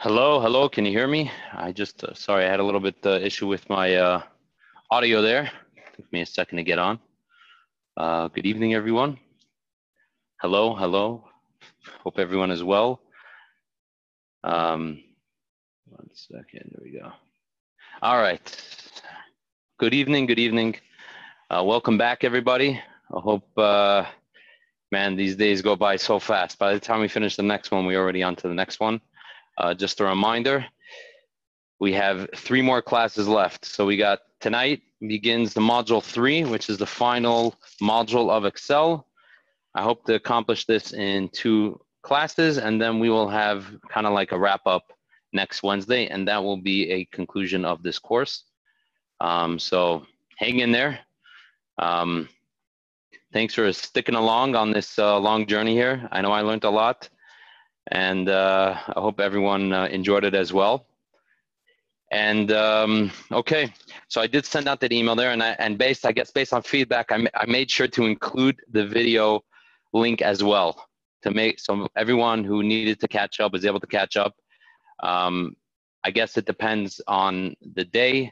Hello, hello, can you hear me? I just, sorry, I had a little bit issue with my audio there. Took me a second to get on. Good evening, everyone. Hello, hello. Hope everyone is well. 1 second, there we go. All right. Good evening, good evening. Welcome back, everybody. I hope, man, these days go by so fast. By the time we finish the next one, we're already on to the next one. Just a reminder, we have 3 more classes left. So we got tonight begins the module 3, which is the final module of Excel. I hope to accomplish this in 2 classes, and then we will have kind of like a wrap up next Wednesday, and that will be a conclusion of this course. So hang in there. Thanks for sticking along on this long journey here. I know I learned a lot, and I hope everyone enjoyed it as well. And okay, so I did send out that email there, and based on feedback, I made sure to include the video link as well to make so everyone who needed to catch up is able to catch up. I guess it depends on the day,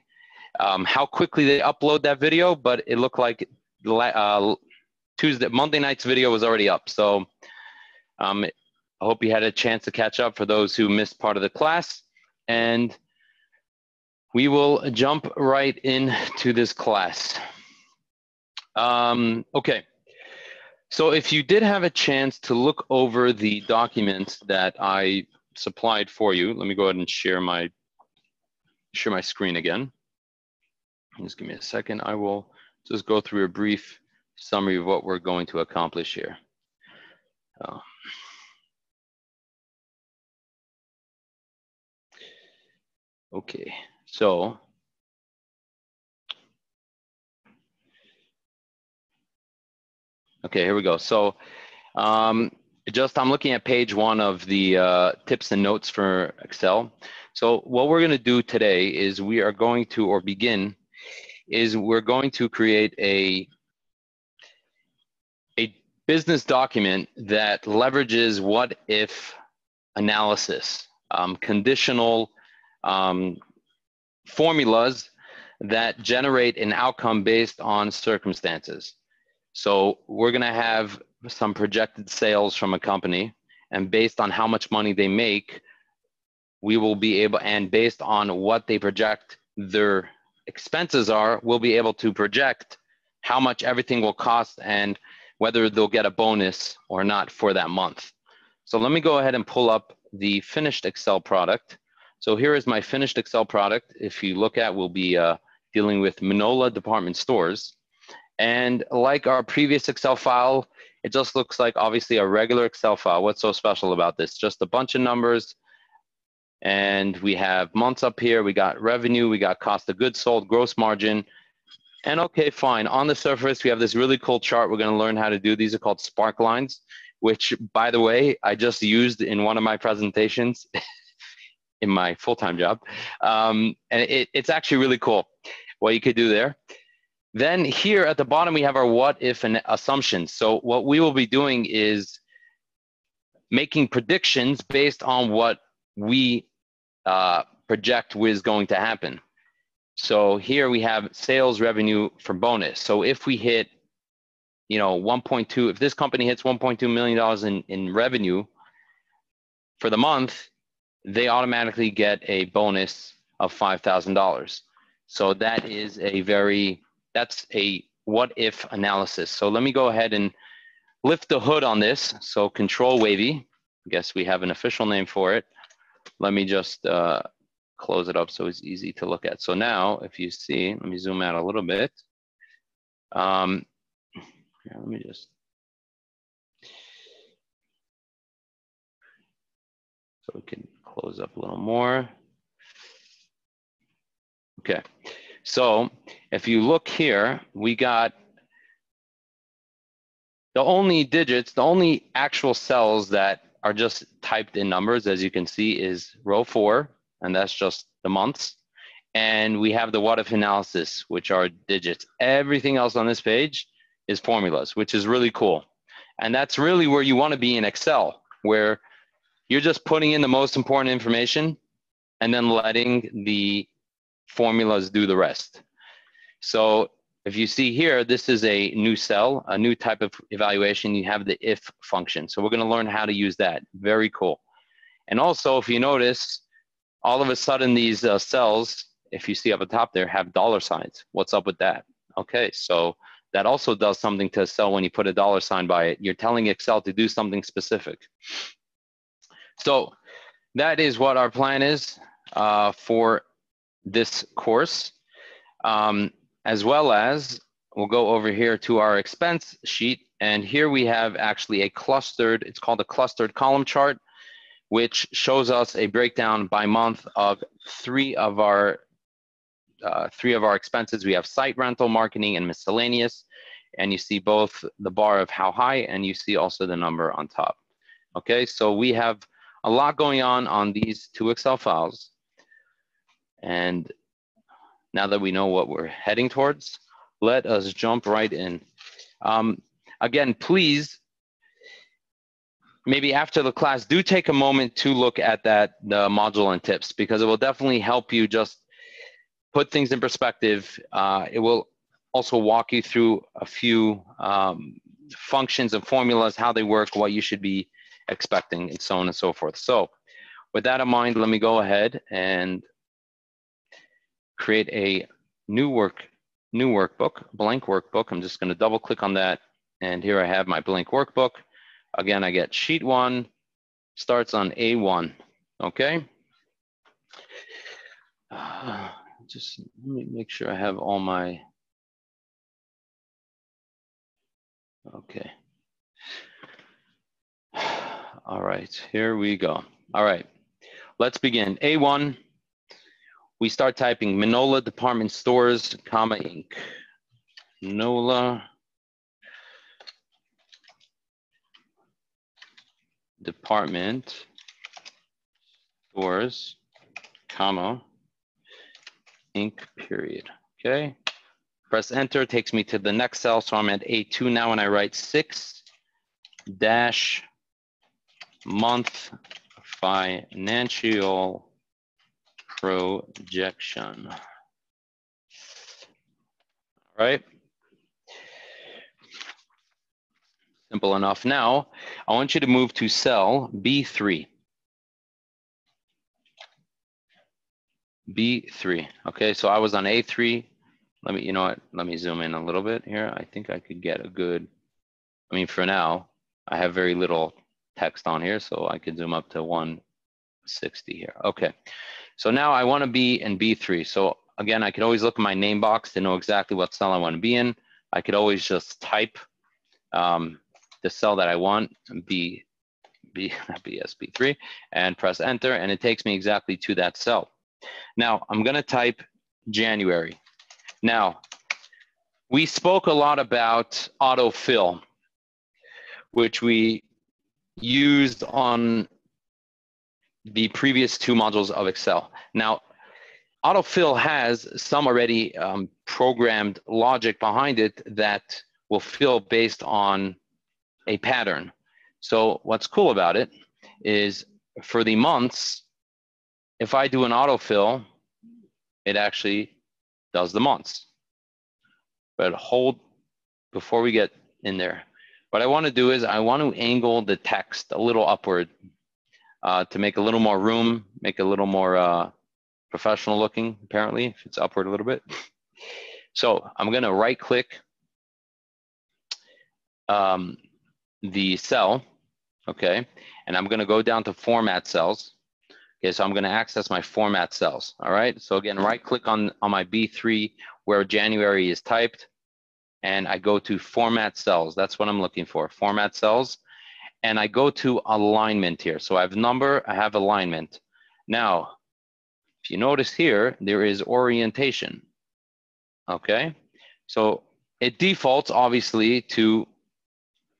how quickly they upload that video, but it looked like Monday night's video was already up. So I hope you had a chance to catch up for those who missed part of the class, and we will jump right into this class. Okay, so if you did have a chance to look over the documents that I supplied for you, let me go ahead and share my screen again. Just give me a second. I will just go through a brief summary of what we're going to accomplish here. Okay, so okay, here we go. So I'm looking at page 1 of the tips and notes for Excel. So what we're going to do today is we're going to create a business document that leverages what if analysis, conditional formulas that generate an outcome based on circumstances. So we're going to have some projected sales from a company, and based on how much money they make, we will be able, and based on what they project their expenses are, we'll be able to project how much everything will cost and whether they'll get a bonus or not for that month. So let me go ahead and pull up the finished Excel product. So here is my finished Excel product. If you look at, we'll be dealing with Manola department stores. And like our previous Excel file, it just looks like obviously a regular Excel file. What's so special about this? Just a bunch of numbers. And we have months up here. We got revenue. We got cost of goods sold, gross margin. And okay, fine. On the surface, we have this really cool chart we're going to learn how to do. These are called spark lines, which, by the way, I just used in one of my presentations in my full-time job. And it's actually really cool what you could do there. Then here at the bottom, we have our what if and assumptions. So what we will be doing is making predictions based on what we project is going to happen. So here we have sales revenue for bonus. So if we hit, 1.2, if this company hits $1.2 million in revenue for the month, they automatically get a bonus of $5,000. So that is that's a what if analysis. So let me go ahead and lift the hood on this. So Control Wavy, I guess we have an official name for it. Let me just close it up so it's easy to look at. So now if you see, let me zoom out a little bit. Let me just, so we can close up a little more. Okay, so if you look here, we got the only actual cells that are just typed in numbers, as you can see, is row 4, and that's just the months. And we have the what if analysis, which are digits. Everything else on this page is formulas, which is really cool. And that's really where you want to be in Excel, where You're just putting in the most important information and then letting the formulas do the rest. So if you see here, this is a new cell, a new type of evaluation. You have the if function. So we're going to learn how to use that. Very cool. And also, if you notice, all of a sudden these cells, if you see up at the top there, have dollar signs. What's up with that? Okay, so that also does something to a cell when you put a dollar sign by it. You're telling Excel to do something specific. So that is what our plan is for this course. As well as we'll go over here to our expense sheet. And here we have actually a clustered, it's called a clustered column chart, which shows us a breakdown by month of three of our expenses. We have site rental, marketing, and miscellaneous. And you see both the bar of how high, and you see also the number on top. Okay, so we have a lot going on these two Excel files. And now that we know what we're heading towards, let us jump right in. Again, please, maybe after the class, do take a moment to look at the module and tips, because it will definitely help you just put things in perspective. It will also walk you through a few functions and formulas, how they work, what you should be expecting, and so on and so forth. So with that in mind, let me go ahead and create a new workbook, blank workbook. I'm just going to double click on that. And here I have my blank workbook. Again, I get sheet 1, starts on A1. Okay. Just let me make sure I have all my, okay. All right, here we go. All right, let's begin. A1, we start typing Manola Department Stores, comma, Inc. Manola Department Stores, comma, Inc. period. Okay. Press enter, takes me to the next cell. So I'm at A2 now, and I write 6 dash month financial projection. All right. Simple enough. Now, I want you to move to cell B3. B3. Okay, so I was on A3. Let me, you know what? Let me zoom in a little bit here. I think I could get a good, I mean, for now, I have very little text on here, so I could zoom up to 160 here. Okay, so now I want to be in B3. So again, I could always look at my name box to know exactly what cell I want to be in. I could always just type the cell that I want, B3, and press enter, and it takes me exactly to that cell. Now, I'm going to type January. Now, we spoke a lot about autofill, which we used on the previous 2 modules of Excel. Now, autofill has some already programmed logic behind it that will fill based on a pattern. So what's cool about it is for the months, if I do an autofill, it actually does the months. But hold, before we get in there, what I want to do is I want to angle the text a little upward to make a little more room, make a little more professional looking, apparently, if it's upward a little bit. So I'm going to right click the cell, okay, and I'm going to go down to format cells. Okay, so I'm going to access my format cells. All right, so again, right click on my B3 where January is typed, and I go to format cells. That's what I'm looking for, format cells. And I go to alignment here. So I have number, I have alignment. Now, if you notice here, there is orientation. Okay, so it defaults obviously to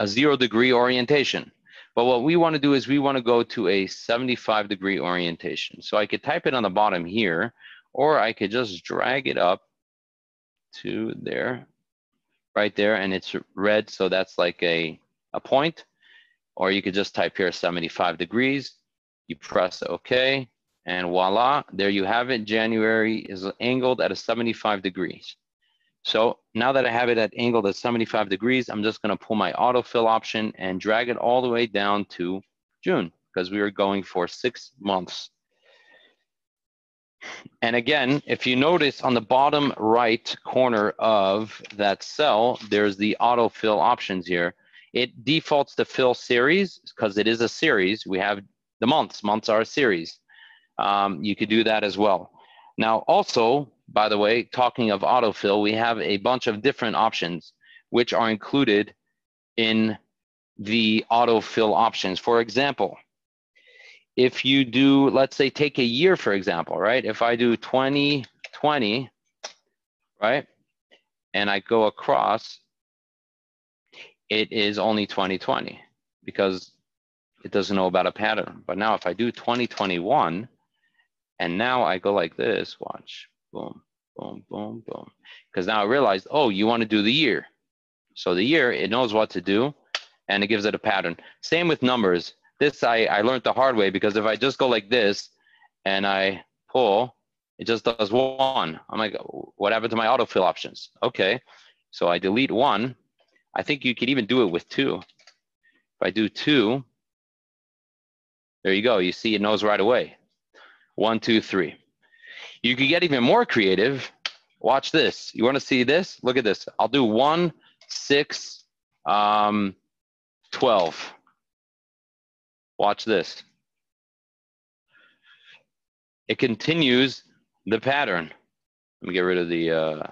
a 0-degree orientation. But what we want to do is we want to go to a 75-degree orientation. So I could type it on the bottom here, or I could just drag it up to there, right there, and it's red, so that's like a point. Or you could just type here 75 degrees. You press OK, and voila, there you have it. January is angled at a 75 degrees. So now that I have it at angled at 75 degrees, I'm just going to pull my autofill option and drag it all the way down to June, because we are going for 6 months. And again, if you notice on the bottom right corner of that cell, there's the autofill options here. It defaults to fill series because it is a series. We have the months. Months are a series. You could do that as well. Now, also, by the way, talking of autofill, we have a bunch of different options which are included in the autofill options. For example, if you do, let's say, take a year, for example, right? If I do 2020, right, and I go across, it is only 2020 because it doesn't know about a pattern. But now if I do 2021, and now I go like this, watch, boom, boom, boom, boom. Because now I realized, oh, you want to do the year. So the year, it knows what to do, and it gives it a pattern. Same with numbers. This I learned the hard way, because if I just go like this and I pull, it just does 1. I'm like, what happened to my autofill options? Okay, so I delete 1. I think you could even do it with 2. If I do 2, there you go. You see it knows right away. 1, 2, 3. You could get even more creative. Watch this. You want to see this? Look at this. I'll do 1, 6, 12. Watch this. It continues the pattern. Let me get rid of the,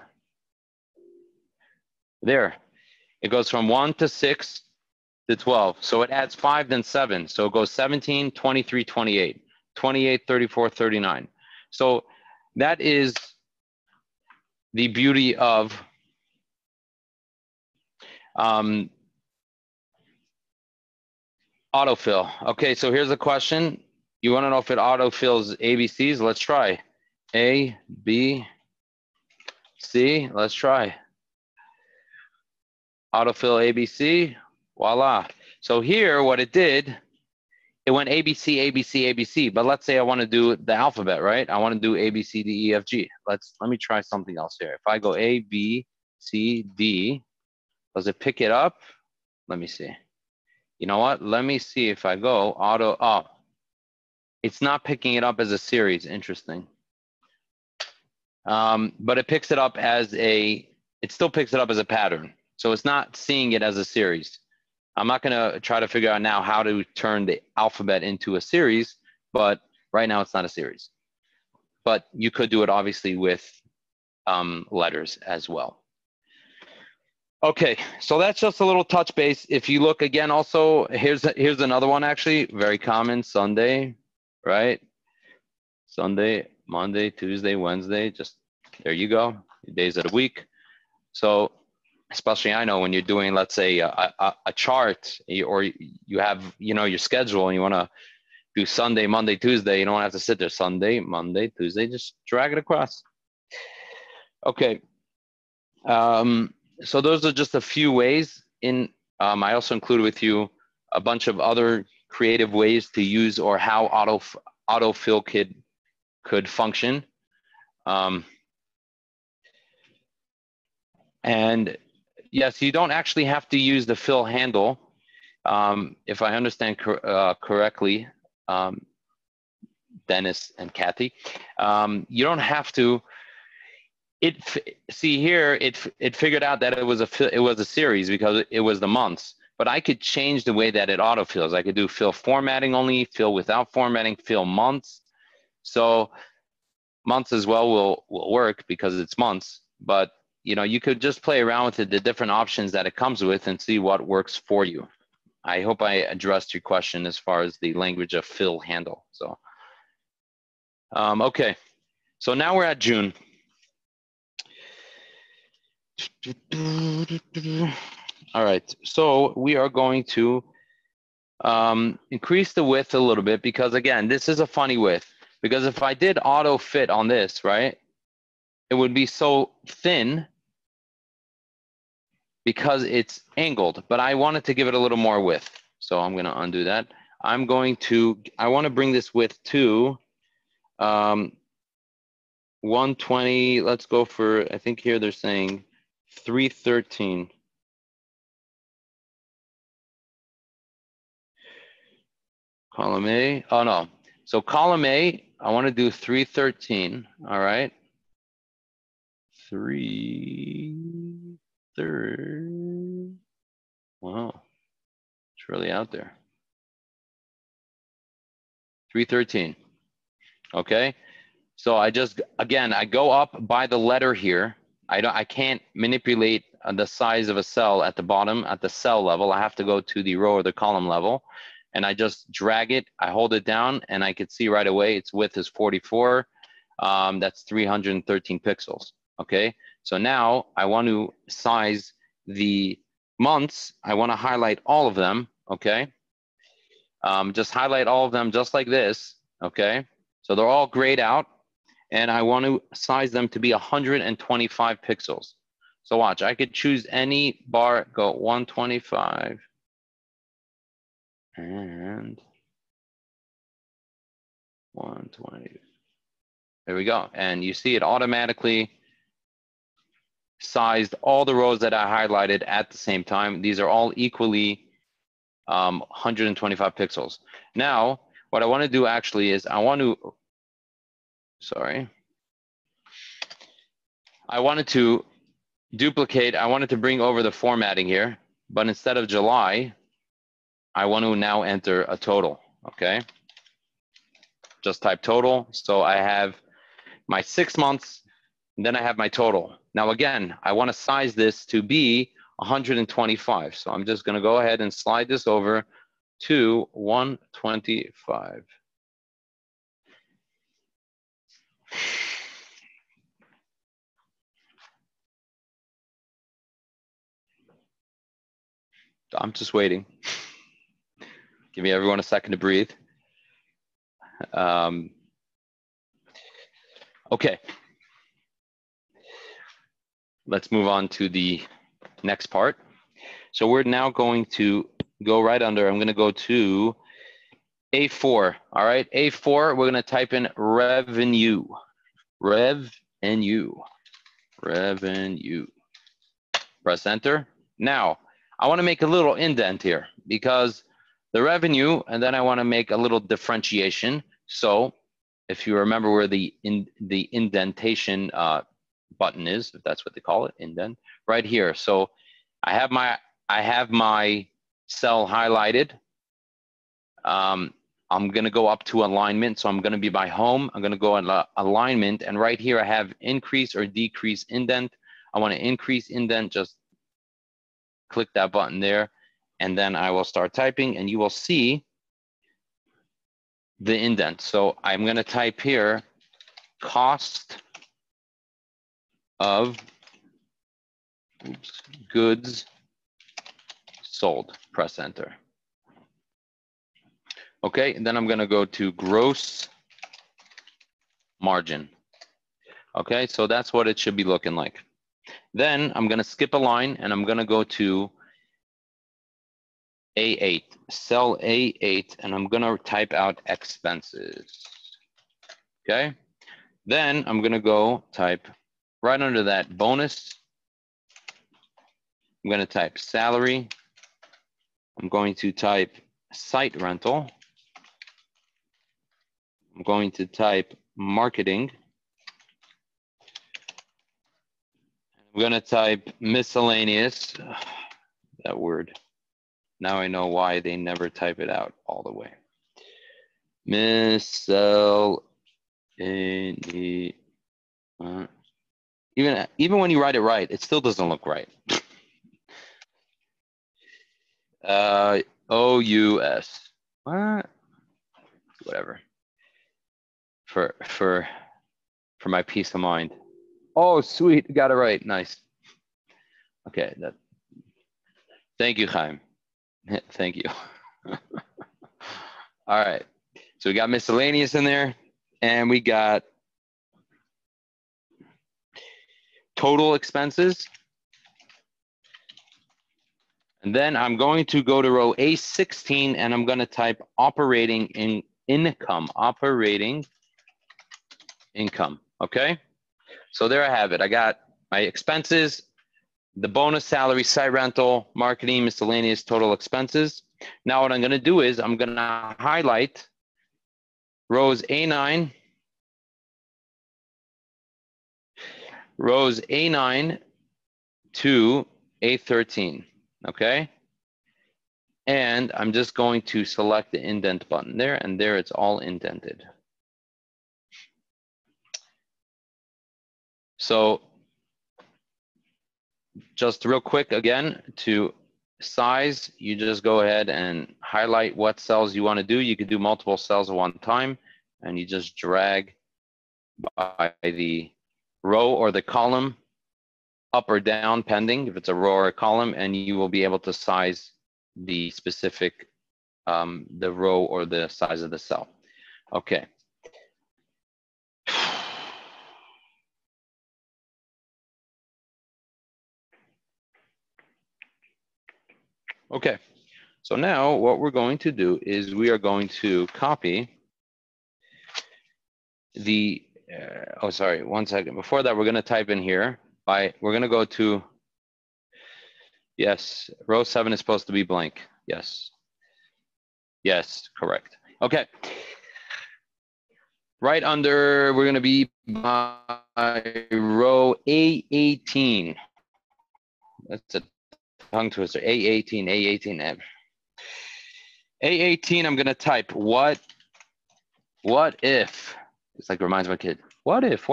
there. It goes from 1 to 6 to 12. So it adds 5, then 7. So it goes 17, 23, 28, 28, 34, 39. So that is the beauty of autofill. Okay, so here's a question. You want to know if it autofills ABCs? Let's try. A, B, C. Let's try. Autofill ABC. Voila. So here, what it did, it went ABC, ABC, ABC. But let's say I want to do the alphabet, right? I want to do A, B, C, D, E, F, G. Let me try something else here. If I go A, B, C, D, does it pick it up? Let me see. You know what? Let me see if I go auto. Oh, it's not picking it up as a series. Interesting. But it picks it up as it still picks it up as a pattern. So it's not seeing it as a series. I'm not going to try to figure out now how to turn the alphabet into a series, but right now it's not a series. But you could do it obviously with letters as well. Okay, so that's just a little touch base. If you look again, also, here's another one actually, very common, Sunday, right? Sunday, Monday, Tuesday, Wednesday, just there you go, days of the week. So especially I know when you're doing, let's say, a chart, or you have, your schedule and you want to do Sunday, Monday, Tuesday, you don't have to sit there Sunday, Monday, Tuesday, just drag it across. Okay. So those are just a few ways. I also included with you a bunch of other creative ways to use, or how autofill could function. And yes, you don't actually have to use the fill handle. If I understand correctly, Dennis and Kathy, you don't have to. See here, it figured out that it was a series because it was the months. But I could change the way that it autofills. I could do fill formatting only, fill without formatting, fill months. So months as well will work because it's months. But you could just play around with it, the different options that it comes with, and see what works for you. I hope I addressed your question as far as the language of fill handle. So, okay. So now we're at June. All right, so we are going to increase the width a little bit, because again, this is a funny width, because if I did auto fit on this, right, it would be so thin because it's angled, but I wanted to give it a little more width. So I'm going to undo that. I want to bring this width to 120. Let's go for, I think here they're saying 313. Column A, oh no. So column A, I want to do 313, all right? 313. Wow, it's really out there. 313, okay? So I just, again, I go up by the letter here. I can't manipulate the size of a cell at the bottom at the cell level. I have to go to the row or the column level, and I just drag it. I hold it down, and I can see right away its width is 44. That's 313 pixels. Okay. So now I want to size the months. I want to highlight all of them. Okay. Just highlight all of them just like this. Okay. So they're all grayed out. And I want to size them to be 125 pixels. So watch, I could choose any bar, go 125 and 120. There we go. And you see it automatically sized all the rows that I highlighted at the same time. These are all equally 125 pixels. Now, what I want to do actually is I wanted to duplicate, I wanted to bring over the formatting here, but instead of July, I want to now enter a total, okay? Just type total. So I have my 6 months, and then I have my total. Now again, I want to size this to be 125. So I'm just going to go ahead and slide this over to 125. I'm just waiting. Give me everyone a second to breathe. Okay. Let's move on to the next part. So we're now going to go right under. I'm going to go to A4. All right, A4, we're going to type in revenue. Revenue. Press enter. Now, I want to make a little indent here because the revenue, and then I want to make a little differentiation. So if you remember where the indentation button is, if that's what they call it, indent, right here. So I have my cell highlighted. I'm going to go up to alignment. So I'm going to be by home. I'm going to go on alignment. And right here, I have increase or decrease indent. I want to increase indent. Just click that button there. And then I will start typing and you will see the indent. So I'm going to type here, cost of goods sold. Press enter. Okay, and then I'm going to go to gross margin. Okay, so that's what it should be looking like. Then I'm going to skip a line and I'm going to go to A8, cell A8, and I'm going to type out expenses. Okay, then I'm going to go type right under that bonus. I'm going to type salary. I'm going to type site rental. I'm going to type marketing. I'm going to type miscellaneous. That word. Now I know why they never type it out all the way. Miscellaneous. Even when you write it right, it still doesn't look right. OUS. What? Whatever. For my peace of mind. Oh, sweet, got it right. Nice. Okay. Thank you, Chaim. Thank you. All right. So we got miscellaneous in there, and we got total expenses. And then I'm going to go to row A16 and I'm going to type operating income, operating income. Okay. So there I have it. I got my expenses, the bonus, salary, site rental, marketing, miscellaneous, total expenses. Now what I'm going to do is I'm going to highlight rows A9, to A13, okay? And I'm just going to select the indent button there, and there it's all indented. So just real quick again, to size, you just go ahead and highlight what cells you want to do. You could do multiple cells at one time, and you just drag by the row or the column up or down, pending if it's a row or a column, and you will be able to size the specific, the row or the size of the cell. Okay. Okay, so now what we're going to do is we are going to copy the, oh, sorry, 1 second. Before that, we're going to type in here we're going to go to, yes, row 7 is supposed to be blank. Yes. Yes, correct. Okay. Right under, we're going to be by row A18. That's a tongue twister. A18. A18, I'm going to type what if? It's like reminds my kid. What if?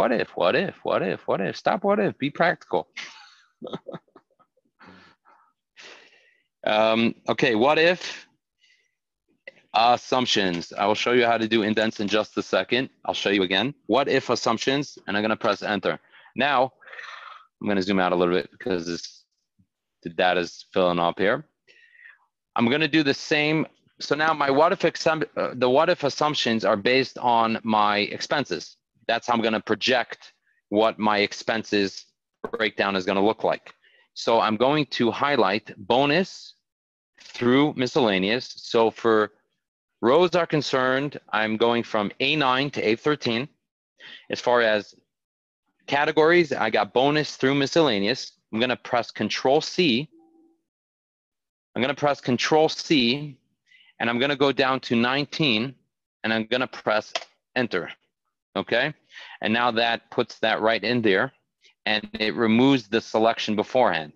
Stop what if, be practical. Okay, what if assumptions. I will show you how to do indents in just a second. I'll show you again. What if assumptions, and I'm going to press enter. Now, I'm going to zoom out a little bit because the data is filling up here. I'm going to do the same. So now my the what if assumptions are based on my expenses. That's how I'm going to project what my expenses breakdown is going to look like. So I'm going to highlight bonus through miscellaneous. So for rows are concerned, I'm going from A9 to A13. As far as categories, I got bonus through miscellaneous. I'm going to press Control C. I'm going to press Control C, and I'm going to go down to 19, and I'm going to press Enter. Okay? And now that puts that right in there, and it removes the selection beforehand.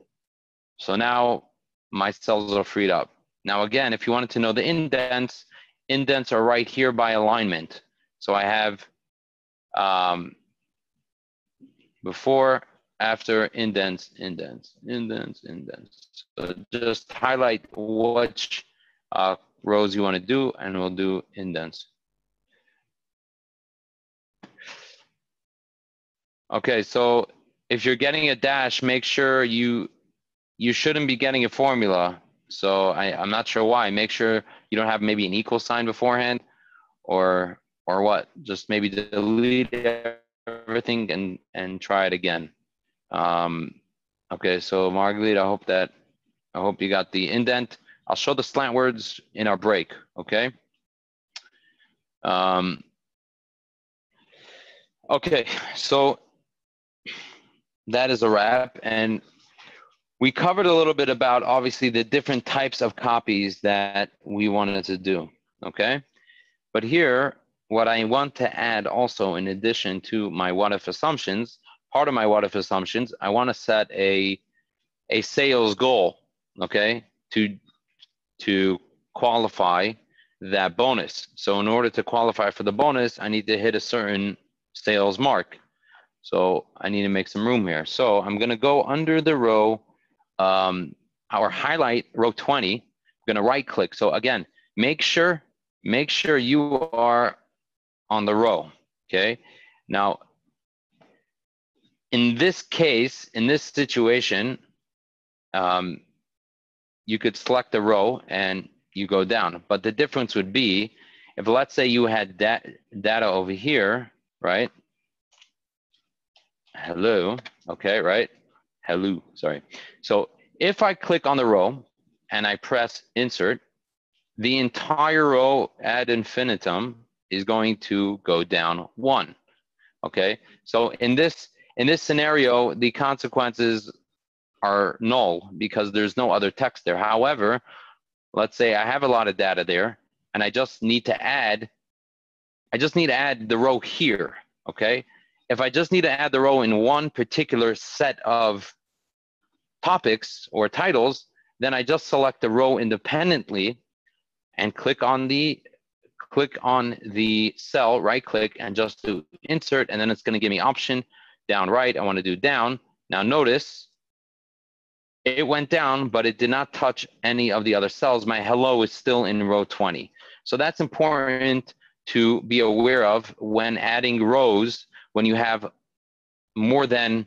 So now my cells are freed up. Now again, if you wanted to know the indents, indents are right here by alignment. So I have before, after, indents. So just highlight which rows you want to do, and we'll do indents. Okay, so if you're getting a dash, make sure you shouldn't be getting a formula. So I'm not sure why. Make sure you don't have maybe an equal sign beforehand, or what. Just maybe delete everything and try it again. Okay, so Margaret, I hope you got the indent. I'll show the slant words in our break. Okay. Okay, so that is a wrap, and we covered a little bit about obviously the different types of copies that we wanted to do. Okay, but here, what I want to add also, in addition to my what if assumptions, part of my what if assumptions, I want to set a sales goal, okay, to qualify that bonus. So in order to qualify for the bonus, I need to hit a certain sales mark. So I need to make some room here. So I'm going to go under the row, our highlight row 20. I'm going to right click. So again, make sure you are on the row. Okay. Now, in this case, in this situation, you could select the row and you go down. But the difference would be if, let's say, you had data over here, right? Hello. Okay, right? Hello. Sorry. So if I click on the row, and I press insert, the entire row ad infinitum is going to go down 1. Okay, so in this scenario, the consequences are null because there's no other text there. However, let's say I have a lot of data there, and I just need to add the row here. Okay, if I just need to add the row in one particular set of topics or titles, then I just select the row independently and click on the cell, right click, and just do insert, and then it's going to give me option down right. I want to do down. Now notice it went down, but it did not touch any of the other cells. My hello is still in row 20. So that's important to be aware of when adding rows, when you have more than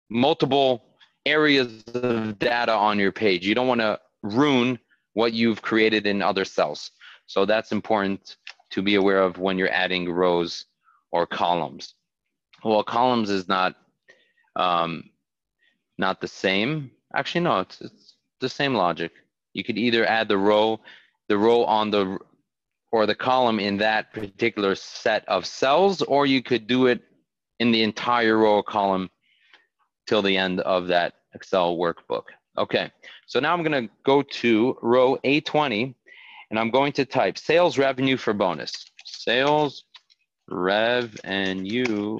multiple areas of data on your page. You don't want to ruin what you've created in other cells. So that's important to be aware of when you're adding rows or columns. Well, columns is not the same. Actually, no, it's the same logic. You could either add the row on the or the column in that particular set of cells, or you could do it in the entire row or column till the end of that Excel workbook. Okay, so now I'm going to go to row A20, and I'm going to type sales revenue for bonus. Sales revenue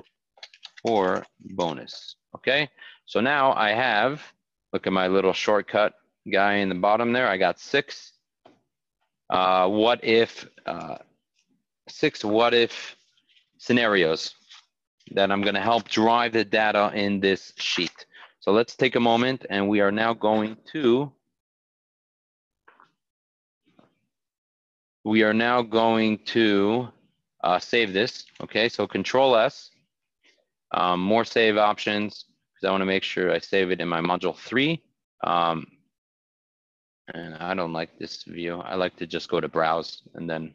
for bonus. Okay, so now I have, look at my little shortcut guy in the bottom there. I got 6 what if scenarios that I'm going to help drive the data in this sheet. So let's take a moment, and we are now going to save this. Okay, so Control S, more save options, because I want to make sure I save it in my module 3. And I don't like this view. I like to just go to browse and then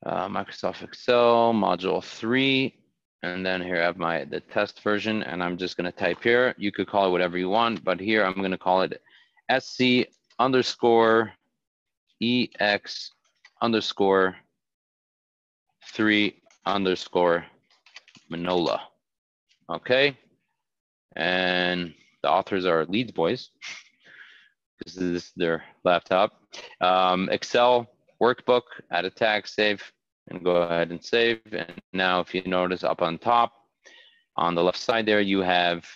Microsoft Excel, module 3. And then here I have the test version, and I'm just going to type here. You could call it whatever you want, but here I'm going to call it SC_EX_3_Manola. Okay. And the authors are Leeds boys. This is their laptop. Excel workbook, add a tag, save, and go ahead and save. And now if you notice up on top, on the left side there, you have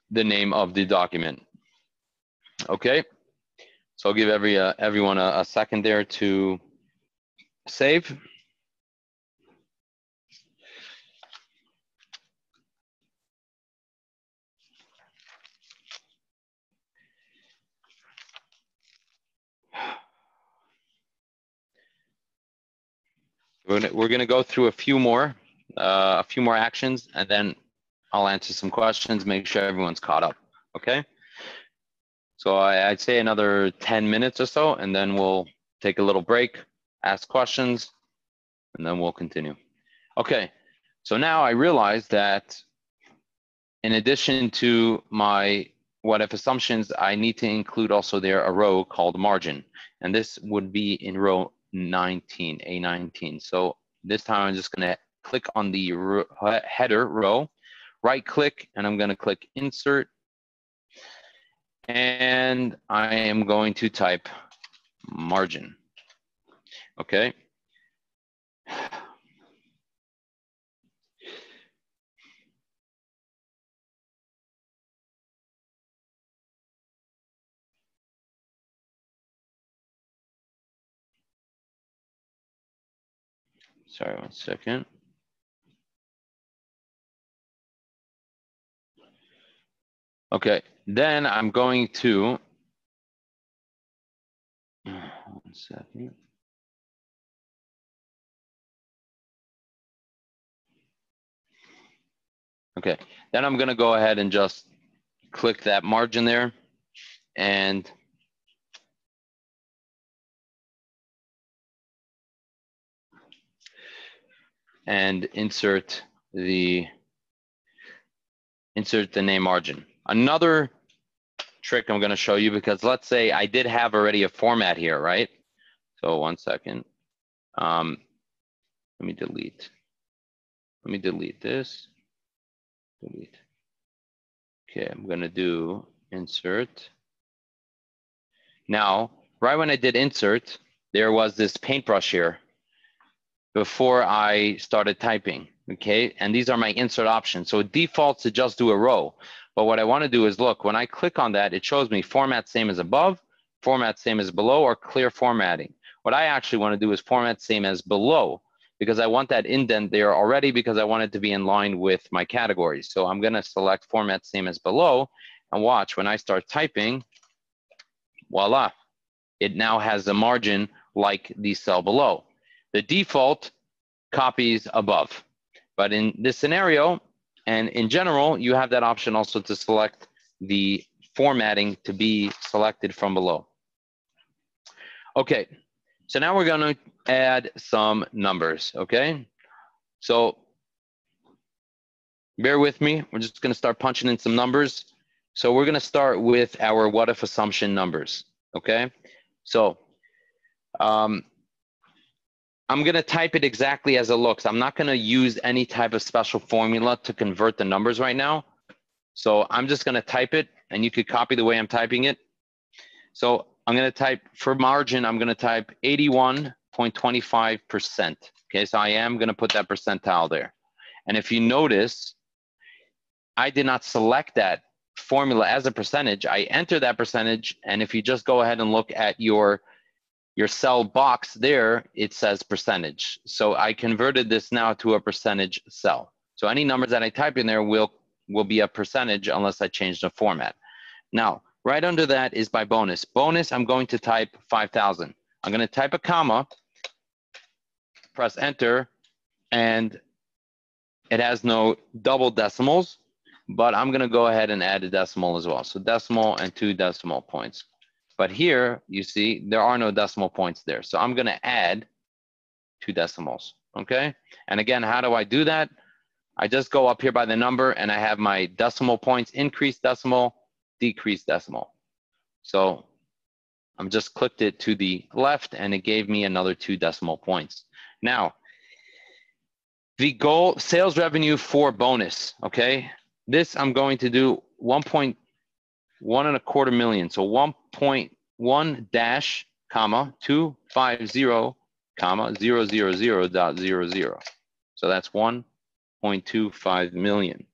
the name of the document. Okay, so I'll give everyone a second there to save. We're gonna go through a few more actions, and then I'll answer some questions, make sure everyone's caught up. Okay. So I'd say another 10 minutes or so, and then we'll take a little break, ask questions, and then we'll continue. Okay. So now I realize that in addition to my what if assumptions, I need to include also there a row called margin, and this would be in row 19, A19. So this time I'm just going to click on the header row, right click, and I'm going to click insert, and I am going to type margin. Okay. Sorry, 1 second. Okay, then I'm going to, 1 second. Okay, then I'm gonna go ahead and just click that margin there and insert the name margin. Another trick I'm going to show you, because let's say I did have already a format here, right? So 1 second. Let me delete this. Delete. Okay, I'm going to do insert. Now, right when I did insert, there was this paintbrush here before I started typing, okay? And these are my insert options. So it defaults to just do a row. But what I want to do is, look, when I click on that, it shows me format same as above, format same as below, or clear formatting. What I actually want to do is format same as below, because I want that indent there already, because I want it to be in line with my categories. So I'm going to select format same as below, and watch, when I start typing, voila, it now has a margin like the cell below. The default copies above. But in this scenario, and in general, you have that option also to select the formatting to be selected from below. Okay, so now we're going to add some numbers, okay? So bear with me. We're just going to start punching in some numbers. So we're going to start with our what if assumption numbers, okay? So I'm going to type it exactly as it looks. I'm not going to use any type of special formula to convert the numbers right now. So I'm just going to type it, and you could copy the way I'm typing it. So I'm going to type, for margin, I'm going to type 81.25%. Okay, so I am going to put that percentile there. And if you notice, I did not select that formula as a percentage. I enter that percentage, and if you just go ahead and look at your cell box there, it says percentage. So I converted this now to a percentage cell. So any numbers that I type in there will be a percentage unless I change the format. Now, right under that is by bonus. Bonus, I'm going to type 5,000. I'm going to type a comma, press enter, and it has no double decimals, but I'm going to go ahead and add a decimal as well. So decimal and 2 decimal points. But here, you see, there are no decimal points there. So I'm going to add 2 decimals, okay? And again, how do I do that? I just go up here by the number, and I have my decimal points, increase decimal, decrease decimal. So I'm just clicked it to the left, and it gave me another 2 decimal points. Now, the goal, sales revenue for bonus, okay? This I'm going to do 1.125 million. So 1.1 dash, comma, 250, comma, 000.00. So that's $1.25 million,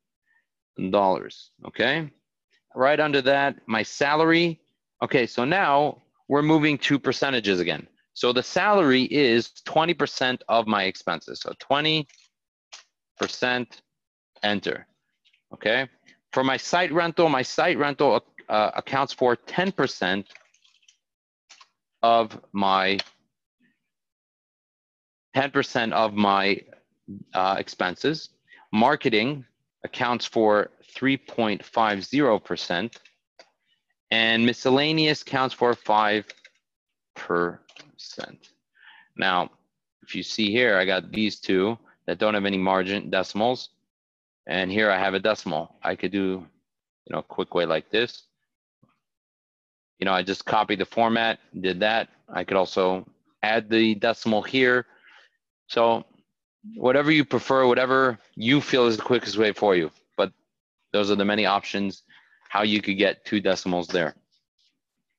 okay? Right under that, my salary. Okay, so now we're moving to percentages again. So the salary is 20% of my expenses. So 20%, enter, okay? For my site rental accounts for 10% of my expenses. Marketing accounts for 3.50%, and miscellaneous counts for 5%. Now, if you see here, I got these two that don't have any margin decimals, and here I have a decimal. I could do, a quick way like this. I just copied the format, did that. I could also add the decimal here. So whatever you prefer, whatever you feel is the quickest way for you. But those are the many options how you could get 2 decimals there.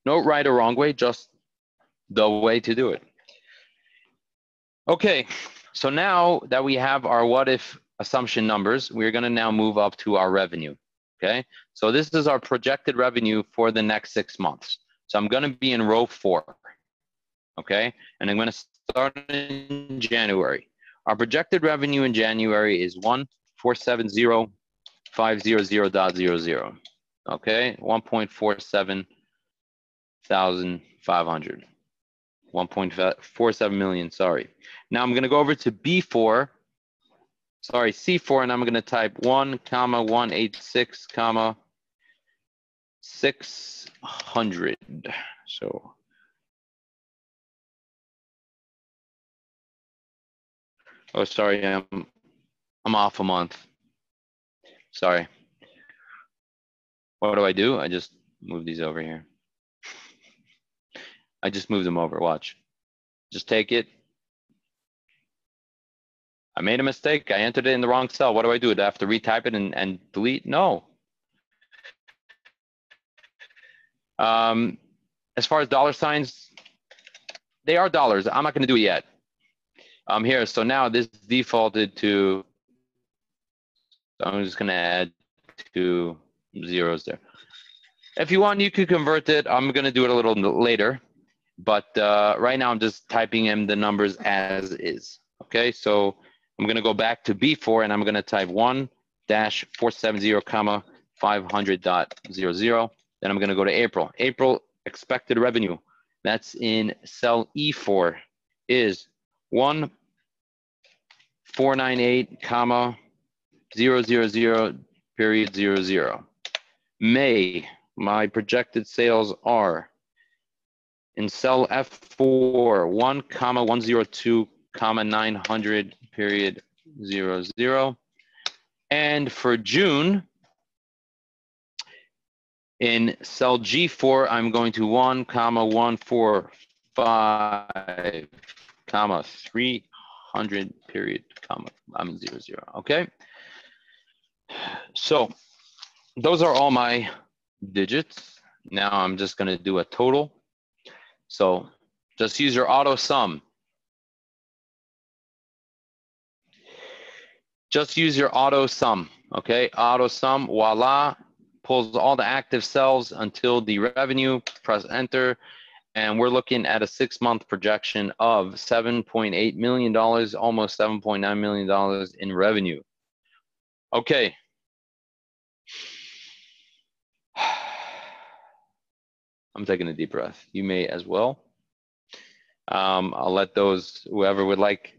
No right or wrong way, just the way to do it. Okay, so now that we have our what if assumption numbers, we're going to now move up to our revenue. Okay, so this is our projected revenue for the next 6 months. So I'm going to be in row 4. Okay, and I'm going to start in January. Our projected revenue in January is 1,470,500.00. Okay, 1.47,500. 1.47 million, sorry. Now I'm going to go over to C4, and I'm going to type 1,186, 600. So oh, sorry, I'm off a month. Sorry. What do? I just move these over here. I just moved them over, watch. Just take it. I made a mistake. I entered it in the wrong cell. What do I do? Do I have to retype it and delete? No. As far as dollar signs, they are dollars. I'm not going to do it yet. Here, so now this defaulted to, so I'm just going to add 2 zeros there. If you want, you could convert it. I'm going to do it a little later, but right now I'm just typing in the numbers as is. Okay, so I'm going to go back to B4 and I'm going to type 1-470, 500.00. Then I'm going to go to April. April expected revenue. That's in cell E4 is 1,498, 000.00. May, my projected sales are in cell F4 1,102,900.00. And for June, in cell G4, I'm going to 1,145,300, 00. Okay. So those are all my digits. Now I'm just going to do a total. So just use your auto sum. Just use your auto sum. Okay. Auto sum, voila. Pulls all the active cells until the revenue, press enter, and we're looking at a 6-month projection of $7.8 million, almost $7.9 million in revenue. Okay. I'm taking a deep breath. You may as well. I'll let those, whoever would like,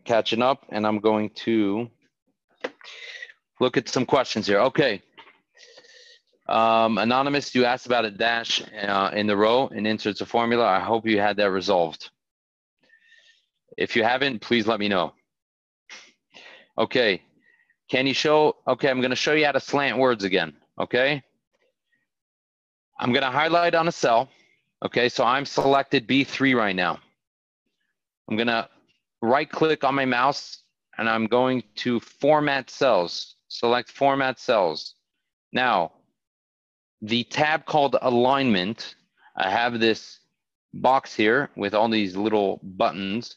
catching up, and I'm going to look at some questions here. Okay. Anonymous, you asked about a dash in the row and inserts a formula. I hope you had that resolved. If you haven't, please let me know. Okay, can you show, okay, I'm gonna show you how to slant words again, okay? I'm gonna highlight on a cell, okay? So I'm selected B3 right now. I'm gonna right click on my mouse and I'm going to format cells, select format cells. Now, the tab called alignment, I have this box here with all these little buttons,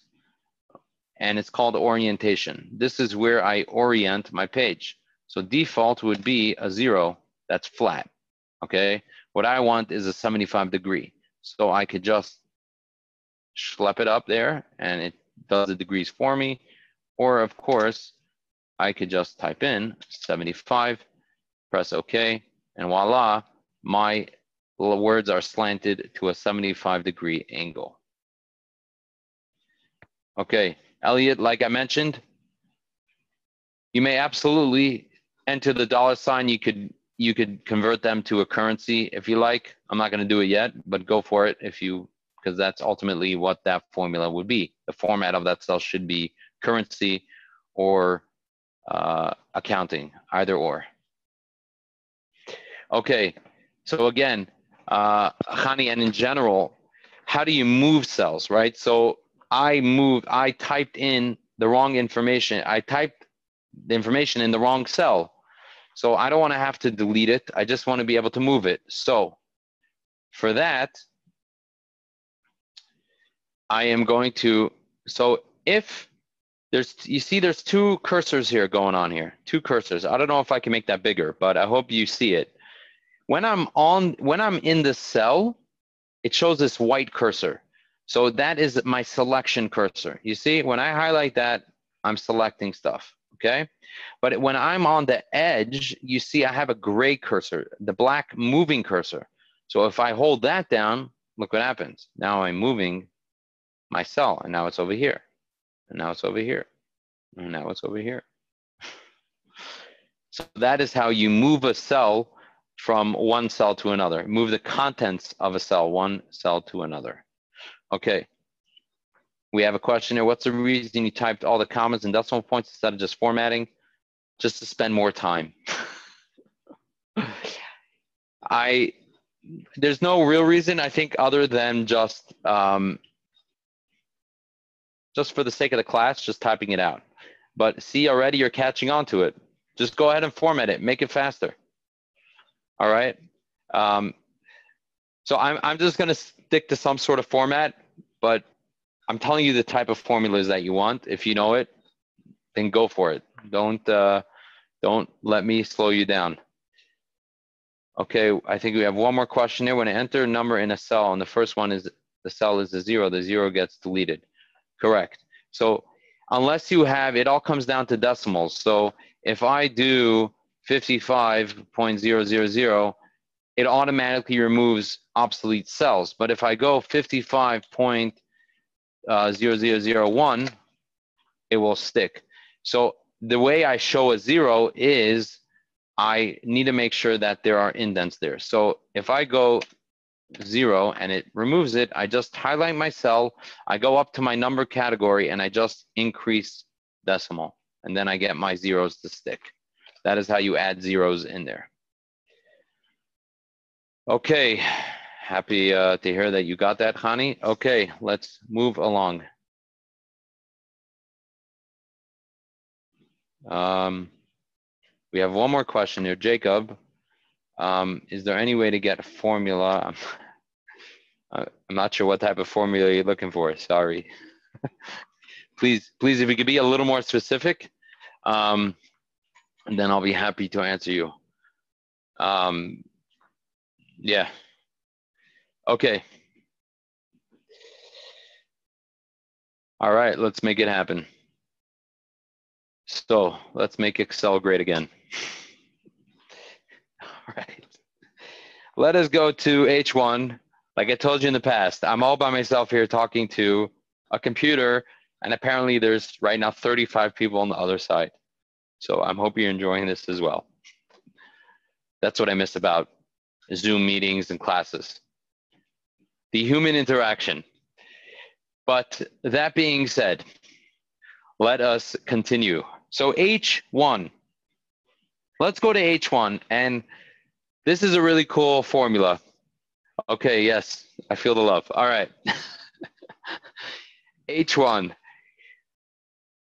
and it's called orientation. This is where I orient my page. So default would be a 0, that's flat, okay? What I want is a 75 degree. So I could just schlep it up there and it does the degrees for me. Or of course, I could just type in 75, press OK, and voila, my words are slanted to a 75 degree angle. Okay, Elliot, like I mentioned, you may absolutely enter the dollar sign. You could convert them to a currency if you like. I'm not going to do it yet, but go for it because that's ultimately what that formula would be. The format of that cell should be currency or accounting, either or. Okay, so again, Hani, and in general, how do you move cells, right? So I typed in the wrong information. I typed the information in the wrong cell. So I don't want to have to delete it. I just want to be able to move it. So for that, I am going to, so if there's, you see there's 2 cursors here going on here, 2 cursors. I don't know if I can make that bigger, but I hope you see it. When I'm in the cell, it shows this white cursor. So that is my selection cursor. You see, when I highlight that, I'm selecting stuff, okay? But when I'm on the edge, you see I have a gray cursor, the black moving cursor. So if I hold that down, look what happens. Now I'm moving my cell, and now it's over here. And now it's over here. And now it's over here. So that is how you move a cell from one cell to another. Move the contents of a cell, one cell to another. Okay. We have a question here. What's the reason you typed all the commas and decimal points instead of just formatting? Just to spend more time. There's no real reason, I think, other than just for the sake of the class, just typing it out. But see, already you're catching on to it. Just go ahead and format it, make it faster. All right. So I'm just going to stick to some sort of format, but I'm telling you the type of formulas that you want. If you know it, then go for it. Don't let me slow you down. Okay, I think we have one more question here. When I enter a number in a cell, and the first one is the cell is the zero gets deleted. Correct. So unless you have, it all comes down to decimals. So if I do 55.000, it automatically removes obsolete cells. But if I go 55.0001, it will stick. So the way I show a 0 is I need to make sure that there are indents there. So if I go 0 and it removes it, I just highlight my cell, I go up to my number category, and I just increase decimal. And then I get my zeros to stick. That is how you add zeros in there. Okay, happy to hear that you got that, Hani. Okay, let's move along. We have one more question here. Jacob, is there any way to get a formula? I'm not sure what type of formula you're looking for. Sorry. Please, if you could be a little more specific, and then I'll be happy to answer you. Yeah. Okay. All right, let's make it happen. So let's make Excel great again. All right. Let us go to H1. Like I told you in the past, I'm all by myself here talking to a computer, and apparently there's right now 35 people on the other side. So I'm hoping you're enjoying this as well. That's what I miss about Zoom meetings and classes. The human interaction. But that being said, let us continue. So H1. Let's go to H1, and this is a really cool formula. Okay, yes, I feel the love. All right. H1.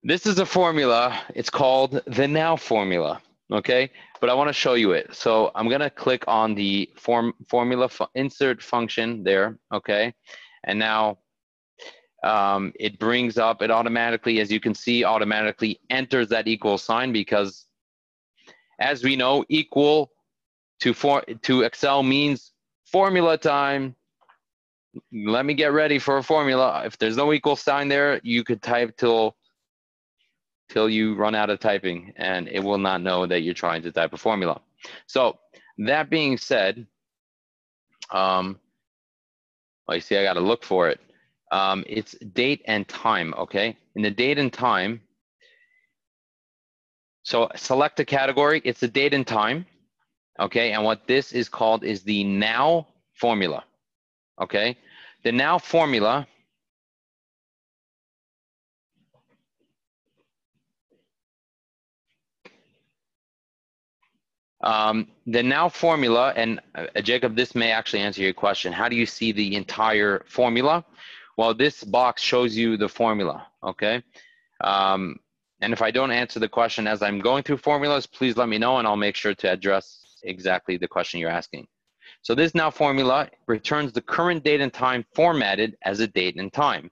This is a formula. It's called the now formula, okay? But I want to show you it. So I'm going to click on the formula insert function there, okay? And now it brings up, it automatically, as you can see, automatically enters that equal sign because, as we know, equal to Excel means formula time. Let me get ready for a formula. If there's no equal sign there, you could type till you run out of typing, and it will not know that you're trying to type a formula. So that being said, you see, I got to look for it. It's date and time, okay? In the date and time, so select a category, it's the date and time, okay? And what this is called is the now formula, okay? The now formula and Jacob, this may actually answer your question. How do you see the entire formula? Well, this box shows you the formula, okay? And if I don't answer the question as I'm going through formulas, please let me know and I'll make sure to address exactly the question you're asking. So this now formula returns the current date and time formatted as a date and time.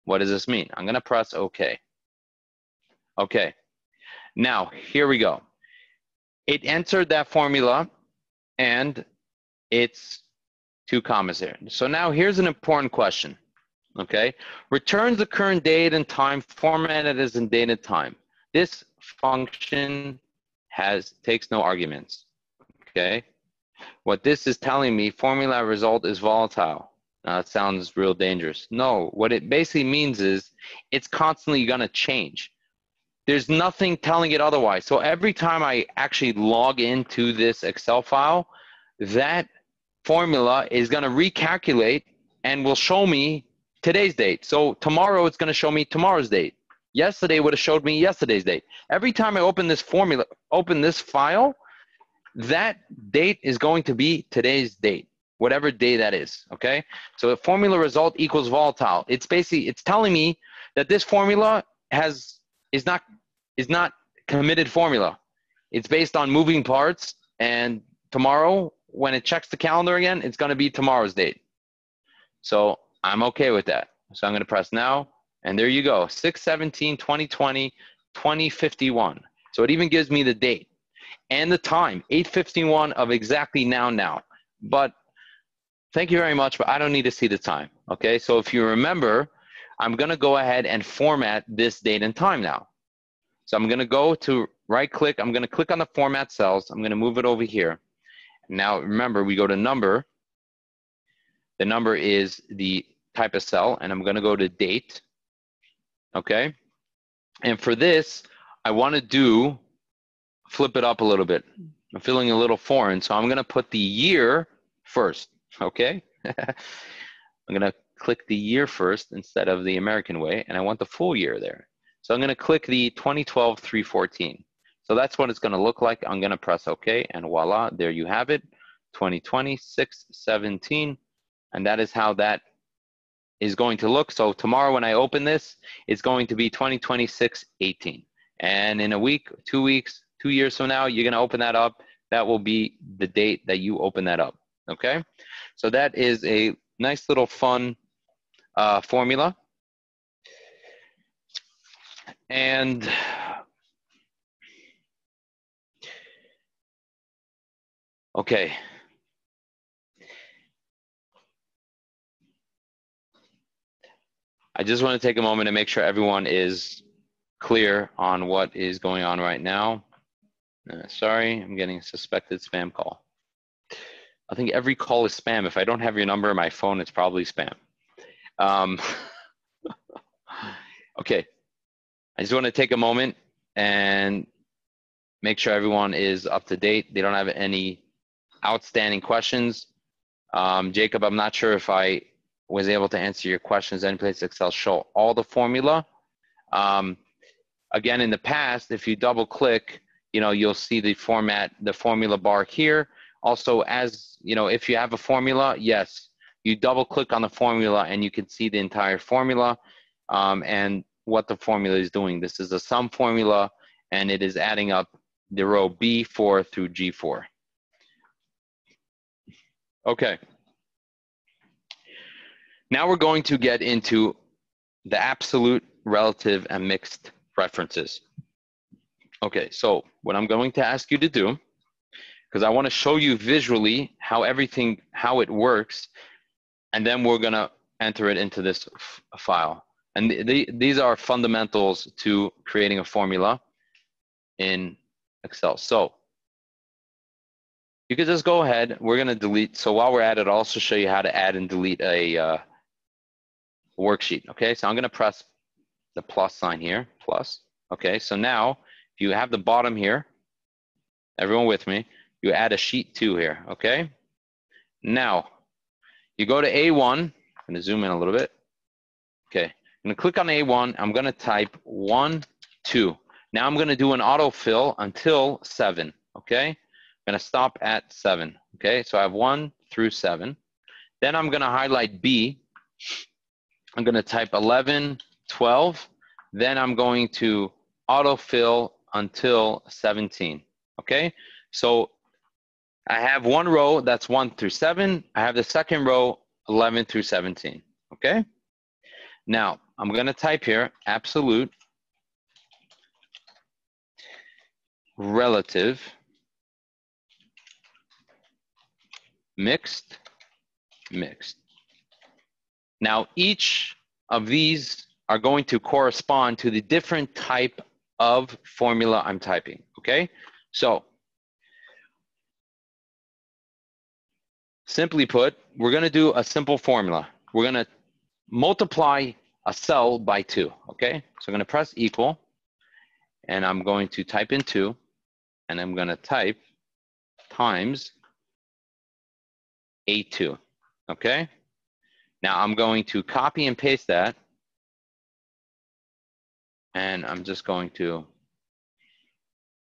What does this mean? I'm going to press OK. Okay. Now, here we go. It entered that formula, and it's 2 commas here. So now here's an important question, okay? Returns the current date and time formatted as in date and time. This function takes no arguments, okay? What this is telling me, formula result is volatile. Now, that sounds real dangerous. No, what it basically means is it's constantly going to change. There's nothing telling it otherwise. So every time I actually log into this Excel file, that formula is going to recalculate and will show me today's date. So tomorrow it's going to show me tomorrow's date. Yesterday would have showed me yesterday's date. Every time I open this file, that date is going to be today's date. whatever day that is, okay? So a formula result equals volatile. It's basically, it's telling me that this formula is not committed formula. It's based on moving parts, and tomorrow, when it checks the calendar again, it's gonna be tomorrow's date. So I'm okay with that. So I'm gonna press now, and there you go, 6/17/2020, 2051. So it even gives me the date and the time, 8:51 of exactly now. But thank you very much, but I don't need to see the time, okay? So if you remember, I'm gonna go ahead and format this date and time now. So I'm gonna go to right click, I'm gonna click on the format cells, I'm gonna move it over here. Now remember, we go to number. The number is the type of cell, and I'm gonna go to date, okay? And for this, I wanna flip it up a little bit. I'm feeling a little foreign, so I'm gonna put the year first, okay? I'm gonna click the year first instead of the American way, and I want the full year there. So I'm gonna click the 2012-314. So that's what it's gonna look like. I'm gonna press OK, and voila, there you have it, 2020-6/17, and that is how that is going to look. So tomorrow when I open this, it's going to be 2020-6/18. And in a week, 2 weeks, 2 years from now, you're gonna open that up. That will be the date that you open that up, okay? So that is a nice little fun formula. And okay. I just want to take a moment to make sure everyone is clear on what is going on right now. Sorry, I'm getting a suspected spam call. I think every call is spam. If I don't have your number on my phone, it's probably spam. Okay, I just want to take a moment and make sure everyone is up to date. They don't have any outstanding questions. Jacob, I'm not sure if I was able to answer your questions. Anyplace Excel show all the formula. Again, in the past, if you double click, you'll see the formula bar here. Also, as if you have a formula, yes, you double click on the formula and you can see the entire formula and what the formula is doing. This is a sum formula, and it is adding up the row B4 through G4. Okay. Now we're going to get into the absolute, relative, and mixed references. Okay, so what I'm going to ask you to do, because I want to show you visually how it works, and then we're going to enter it into this file. And these are fundamentals to creating a formula in Excel. So you could just go ahead. We're going to delete. So while we're at it, I'll also show you how to add and delete a worksheet. Okay, so I'm going to press the plus sign here, plus. Okay, so now if you have the bottom here, everyone with me, you add a sheet 2 here. Okay, now you go to A1. I'm going to zoom in a little bit. Okay, I'm going to click on A1. I'm going to type 1, 2. Now I'm going to do an autofill until 7. Okay, I'm going to stop at 7. Okay, so I have 1 through 7. Then I'm going to highlight B. I'm going to type 11, 12. Then I'm going to autofill until 17. Okay, so I have one row that's 1 through 7. I have the second row 11 through 17. Okay, now I'm going to type here absolute, relative, mixed. Now each of these are going to correspond to the different type of formula I'm typing. Okay, so simply put, we're going to do a simple formula. We're going to multiply a cell by 2. Okay, so I'm going to press equal, and I'm going to type in 2, and I'm going to type times A2. Okay, now I'm going to copy and paste that, and I'm just going to,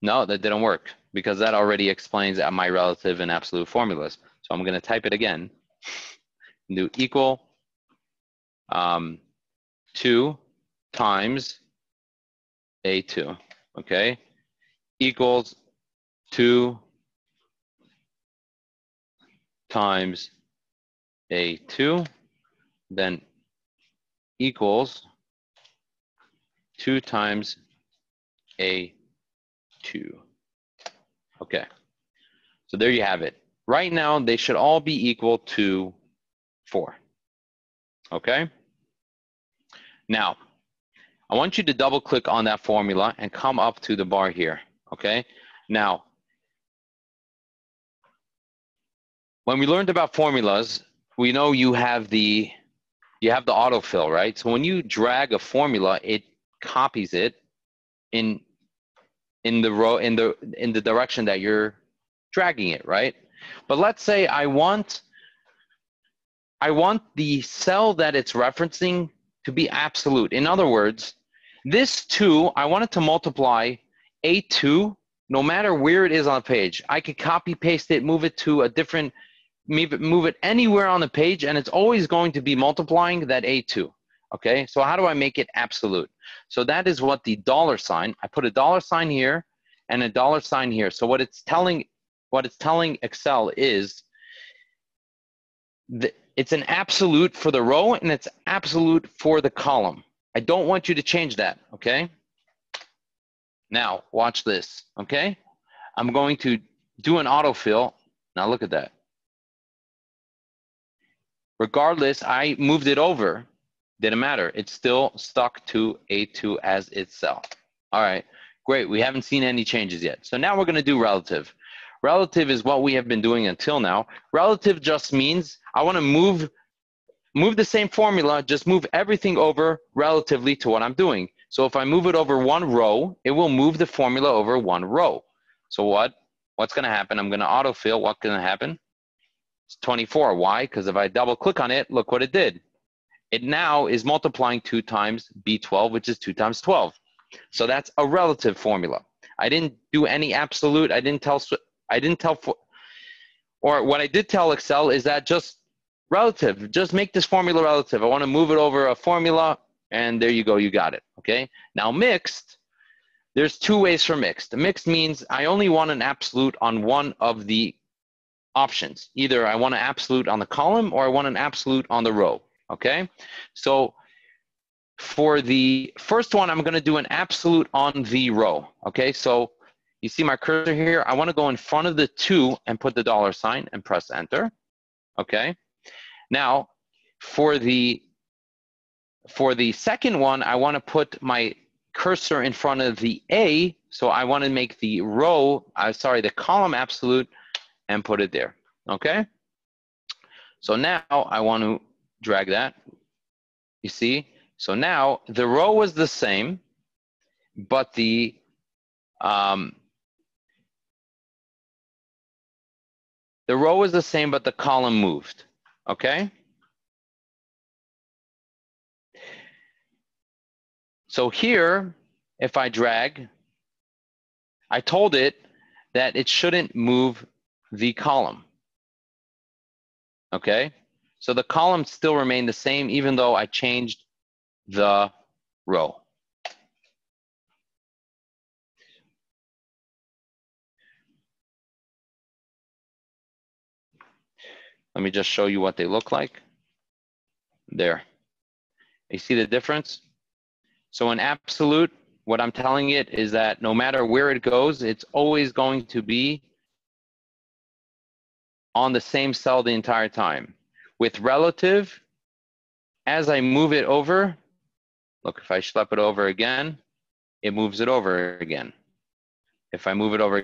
no, that didn't work, because that already explains my relative and absolute formulas. So I'm going to type it again. Do equal 2 times A2, okay? Equals 2 times A2, then equals 2 times A2. Okay, so there you have it. Right now, they should all be equal to 4. Okay? Now, I want you to double click on that formula and come up to the bar here. Okay? Now, when we learned about formulas, we know you have the autofill, right? So when you drag a formula, it copies it in the row in the direction that you're dragging it, right? But let's say I want the cell that it's referencing to be absolute. In other words, this 2, I want it to multiply A2 no matter where it is on the page. I could copy paste it, move it to a different, move it anywhere on the page, and it's always going to be multiplying that A2. Okay, so how do I make it absolute? So that is what the $sign, I put a $sign here and a $sign here. So what it's telling Excel is it's an absolute for the row and it's absolute for the column. I don't want you to change that, okay? Now, watch this, okay? I'm going to do an autofill. Now look at that. Regardless, I moved it over. Didn't matter. It's still stuck to A2 as its cell. All right, great. We haven't seen any changes yet. So now we're going to do relative. Relative is what we have been doing until now. Relative just means I want to move the same formula, just move everything over relatively to what I'm doing. So if I move it over one row, it will move the formula over one row. So what's going to happen? I'm going to autofill. What's going to happen? It's 24. Why? Because if I double click on it, look what it did. It now is multiplying 2 times B12, which is 2 times 12. So that's a relative formula. I didn't do any absolute. Or what I did tell Excel is that just relative, just make this formula relative. I want to move it over a formula, and there you go, you got it, okay? Now mixed, there's 2 ways for mixed. Mixed means I only want an absolute on one of the options. Either I want an absolute on the column or I want an absolute on the row, okay? So for the first one, I'm going to do an absolute on the row, okay? So you see my cursor here? I want to go in front of the 2 and put the $sign and press enter, okay? Now, for the second one, I want to put my cursor in front of the A, so I want to make the the column absolute and put it there, okay? So now I want to drag that, you see? So now the row was the same, but the row was the same, but the column moved, okay? So here, if I drag, I told it that it shouldn't move the column, okay? So the column still remained the same even though I changed the row. Let me just show you what they look like. There. You see the difference? So in absolute, what I'm telling it is that no matter where it goes, it's always going to be on the same cell the entire time. With relative, as I move it over, look, if I schlep it over again, it moves it over again. If I move it over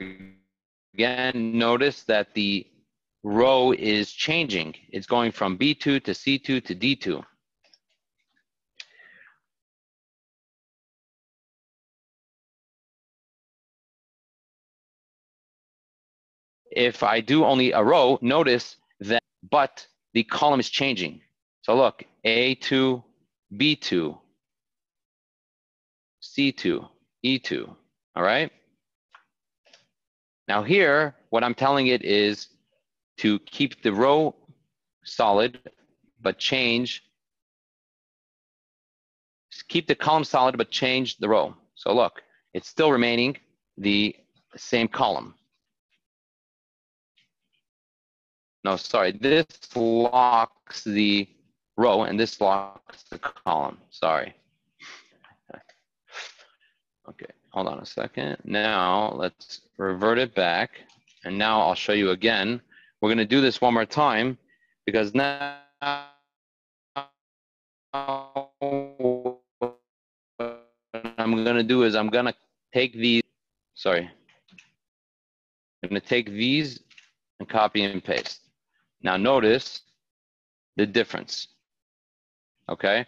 again, notice that the row is changing. It's going from B2 to C2 to D2. If I do only a row, notice that, but the column is changing. So look, A2, B2, C2, E2, all right? Now here, what I'm telling it is to keep the row solid, but keep the column solid, but change the row. So look, it's still remaining the same column. No, sorry, this locks the row and this locks the column, sorry. Okay, hold on a second. Now let's revert it back. And now I'll show you again. We're gonna do this one more time because now what I'm gonna do is I'm gonna take these, sorry. I'm gonna take these and copy and paste. Now notice the difference, okay?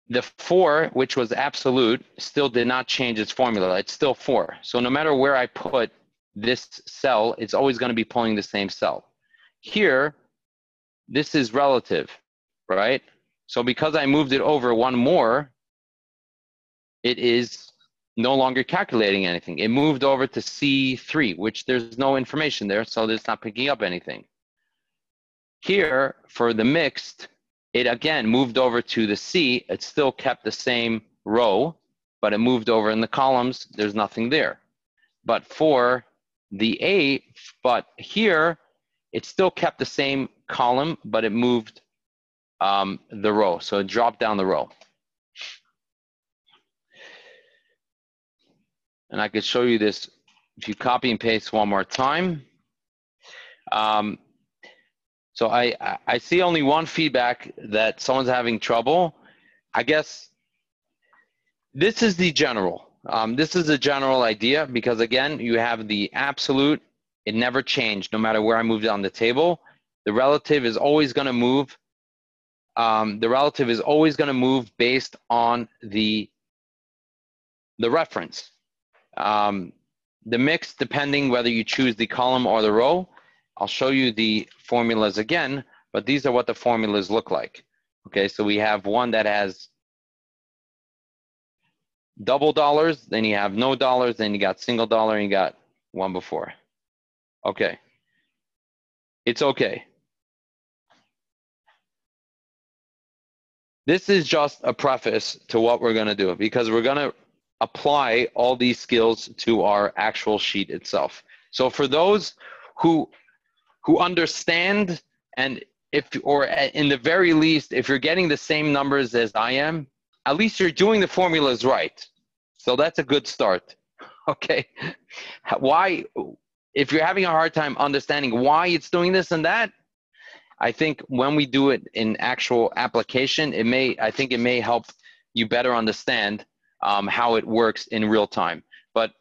The 4, which was absolute, still did not change its formula. It's still 4. So no matter where I put this cell, it's always going to be pulling the same cell. Here, this is relative, right? So because I moved it over one more, it is no longer calculating anything. It moved over to C3, which there's no information there, so it's not picking up anything. Here, for the mixed, it again moved over to the C. It still kept the same row, but it moved over in the columns. There's nothing there. But for the A, but here, it still kept the same column, but it moved the row. So it dropped down the row. And I could show you this if you copy and paste one more time. So I see only one feedback that someone's having trouble. I guess this is the general. This is a general idea because again, you have the absolute. It never changed no matter where I moved it on the table. The relative is always going to move. The relative is always going to move based on the reference. The mix, depending whether you choose the column or the row. I'll show you the formulas again, but these are what the formulas look like. Okay, so we have one that has double dollars, then you have no dollars, then you got single dollar, and you got one before. Okay, it's okay. This is just a preface to what we're gonna do because we're gonna apply all these skills to our actual sheet itself. So for those who understand, and or in the very least, if you're getting the same numbers as I am, at least you're doing the formulas right. So that's a good start, okay? Why, if you're having a hard time understanding why it's doing this and that, I think when we do it in actual application, I think it may help you better understand how it works in real time. But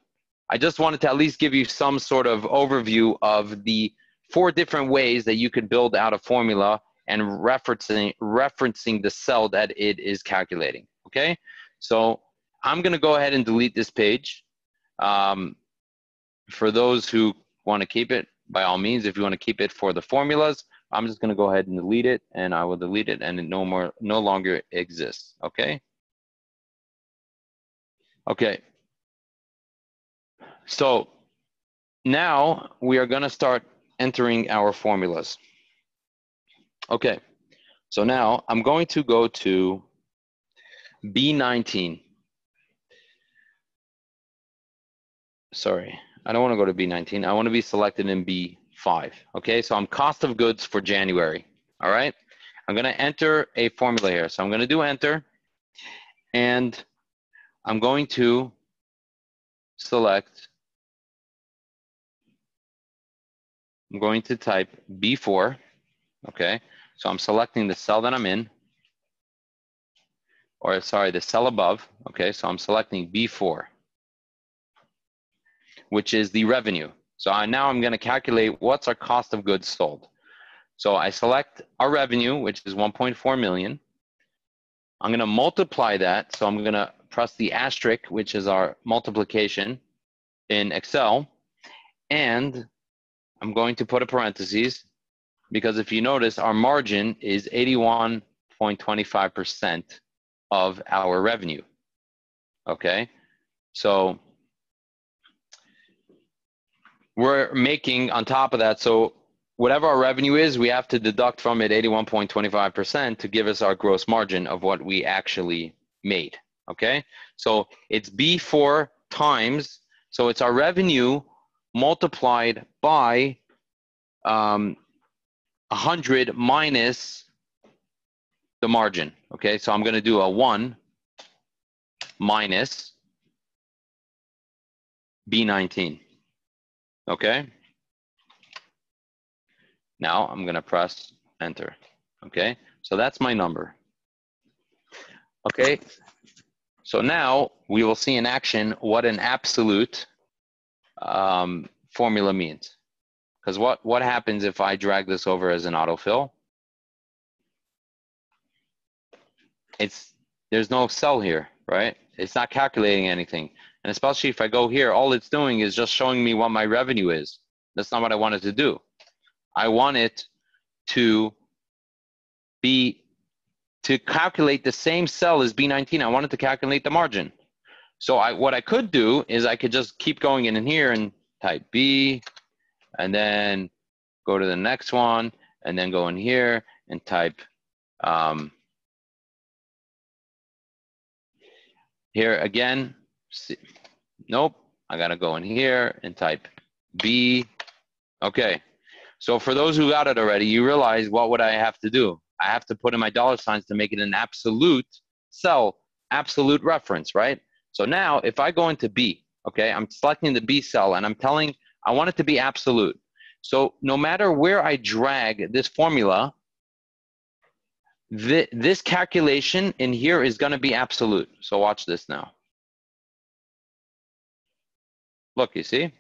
I just wanted to at least give you some sort of overview of the 4 different ways that you could build out a formula and referencing the cell that it is calculating, okay? So I'm gonna go ahead and delete this page. For those who wanna keep it, by all means, if you wanna keep it for the formulas, I'm just gonna go ahead and delete it, and I will delete it, and it no longer exists, okay? Okay. So now we are gonna start entering our formulas. Okay, so now I'm going to go to B19. Sorry, I don't want to go to B19. I want to be selected in B5. Okay, so I'm cost of goods for January. All right, I'm going to enter a formula here. So I'm going to do enter, and I'm going to select, I'm going to type B4. Okay, so I'm selecting the cell that I'm in, or sorry, the cell above. Okay, so I'm selecting B4, which is the revenue. So now I'm going to calculate what's our cost of goods sold. So I select our revenue, which is 1.4 million. I'm going to multiply that. So I'm going to press the asterisk, which is our multiplication in Excel. And I'm going to put a parentheses because if you notice, our margin is 81.25% of our revenue. Okay. So we're making on top of that, so whatever our revenue is, we have to deduct from it 81.25% to give us our gross margin of what we actually made, okay? So it's B4 times, so it's our revenue multiplied by 100 minus the margin, okay? So I'm gonna do a 1 minus B19, okay? Now I'm gonna press enter, okay? So that's my number, okay? So now we will see in action what an absolute formula means. Because what happens if I drag this over as an autofill? There's no cell here, right? It's not calculating anything. And especially if I go here, all it's doing is just showing me what my revenue is. That's not what I wanted to do. I want it to calculate the same cell as B19. I wanted to calculate the margin. So what I could do is I could just keep going in here and type B, and then go to the next one, and then go in here and type here again. Nope, I gotta go in here and type B. Okay, so for those who got it already, you realize what would I have to do? I have to put in my dollar signs to make it an absolute cell, absolute reference, right? So now if I go into B, okay, I'm selecting the B cell and I want it to be absolute. So no matter where I drag this formula, this calculation in here is gonna be absolute. So watch this now. Look, you see,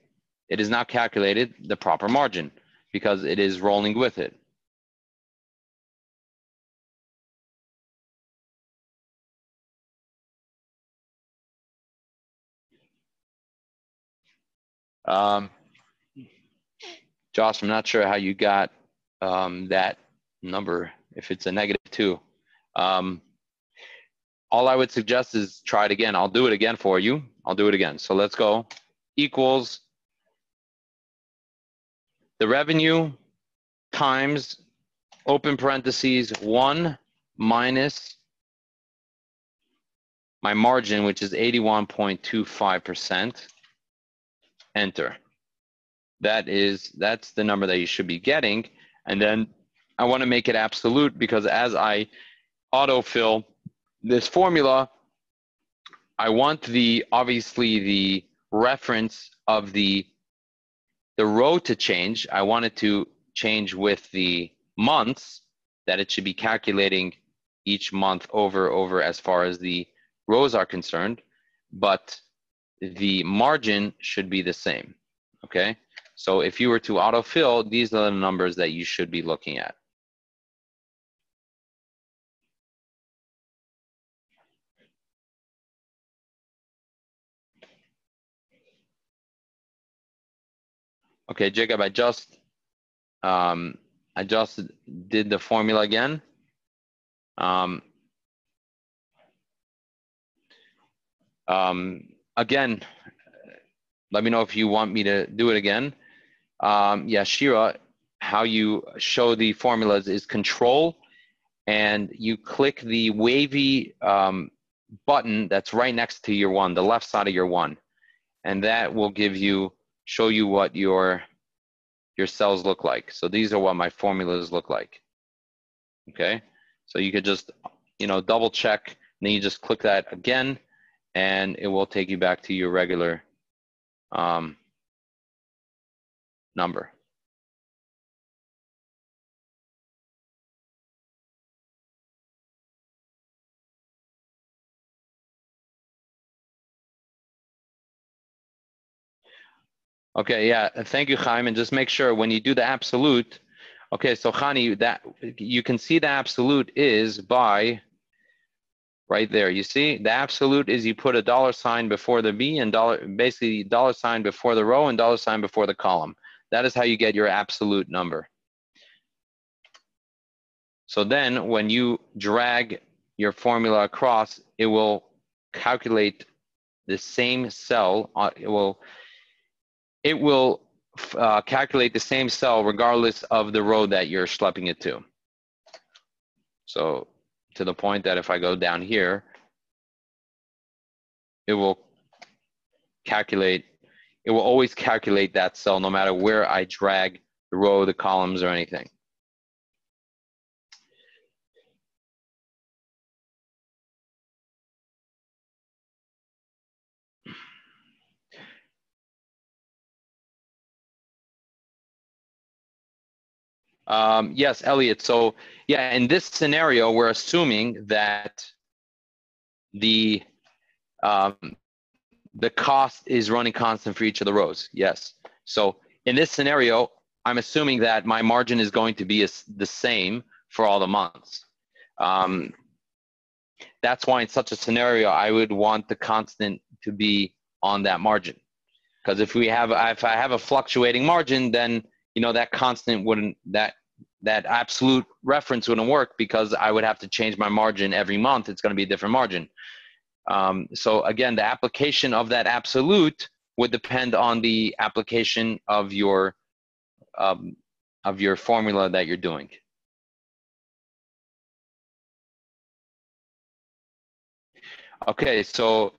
it is now calculated the proper margin because it is rolling with it. Josh, I'm not sure how you got that number, if it's a -2. All I would suggest is try it again. I'll do it again for you. I'll do it again. So let's go. Equals the revenue times, open parentheses, 1 minus my margin, which is 81.25%. Enter. That's the number that you should be getting. And then I want to make it absolute because as I autofill this formula, I want obviously the reference of the row to change. I want it to change with the months, that it should be calculating each month over as far as the rows are concerned, but the margin should be the same, okay? So if you were to autofill, these are the numbers that you should be looking at. Okay, Jacob, I just did the formula again. Again, let me know if you want me to do it again. Yeah, Shira, how you show the formulas is Control, and you click the wavy button that's right next to your one, the left side of your one, and that will show you what your cells look like. So these are what my formulas look like. Okay, so you could just double check, and then you just click that again, and it will take you back to your regular number. Okay, yeah, thank you, Chaim. And just make sure when you do the absolute, okay, so Khani, that you can see the absolute is by right there. You see, the absolute is you put a dollar sign before the B and basically dollar sign before the row and dollar sign before the column. That is how you get your absolute number. So then when you drag your formula across, it will calculate the same cell. It will calculate the same cell regardless of the row that you're schlepping it to. So to the point that if I go down here, it will always calculate that cell no matter where I drag the row, the columns, or anything. Yes, Elliot. So yeah, in this scenario, we're assuming that the cost is running constant for each of the rows. Yes. So in this scenario, I'm assuming that my margin is going to be the same for all the months. That's why in such a scenario, I would want the constant to be on that margin. Because if I have a fluctuating margin, then that constant wouldn't, that absolute reference wouldn't work, because I would have to change my margin every month. It's going to be a different margin. So again, the application of that absolute would depend on the application of your formula that you're doing. Okay, so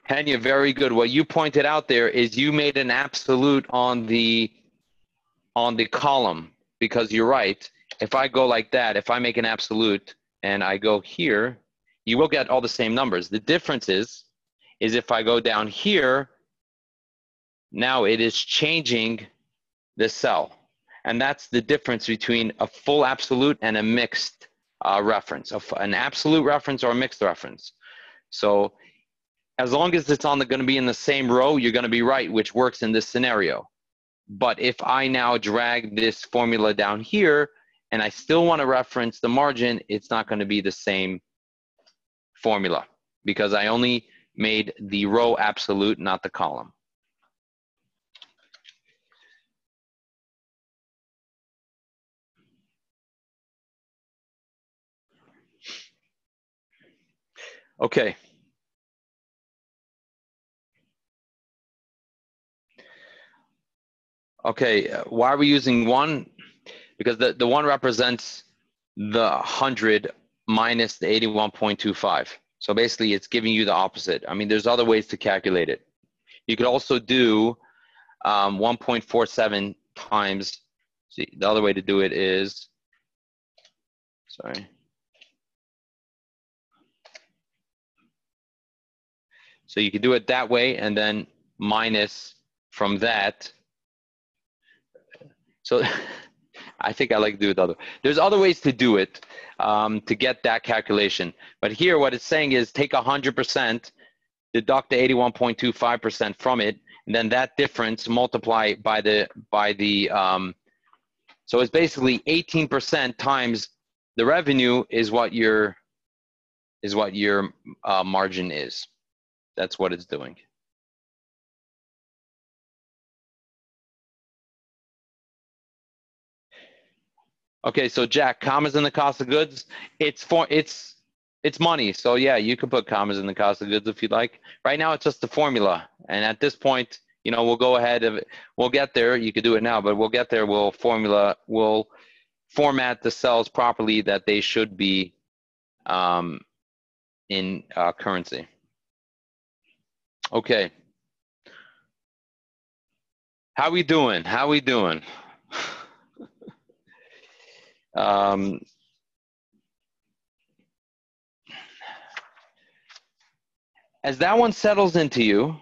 Henya, very good. What you pointed out there is you made an absolute on the column, because you're right. If I go like that, if I make an absolute and I go here, you will get all the same numbers. The difference is if I go down here, now it is changing the cell. And that's the difference between a full absolute and a mixed reference, an absolute reference or a mixed reference. So as long as it's going to be in the same row, you're going to be right, which works in this scenario. But if I now drag this formula down here and I still want to reference the margin, it's not going to be the same formula, because I only made the row absolute, not the column. Okay. Okay, why are we using 1? Because the 1 represents the 100 minus the 81.25. So basically, it's giving you the opposite. I mean, there's other ways to calculate it. You could also do 1.47 times. See, the other way to do it is, sorry. So you could do it that way, and then minus from that. So I think I like to do it the other way. There's other ways to do it to get that calculation. But here what it's saying is take 100%, deduct the 81.25% from it, and then that difference multiply by the so it's basically 18% times the revenue is what your margin is. That's what it's doing. Okay, so Jack, commas in the cost of goods, it's money. So yeah, you can put commas in the cost of goods if you'd like. Right now, it's just the formula. And at this point, we'll go ahead we'll get there. You could do it now, but we'll get there. We'll format the cells properly that they should be in currency. Okay. How we doing? As that one settles into you,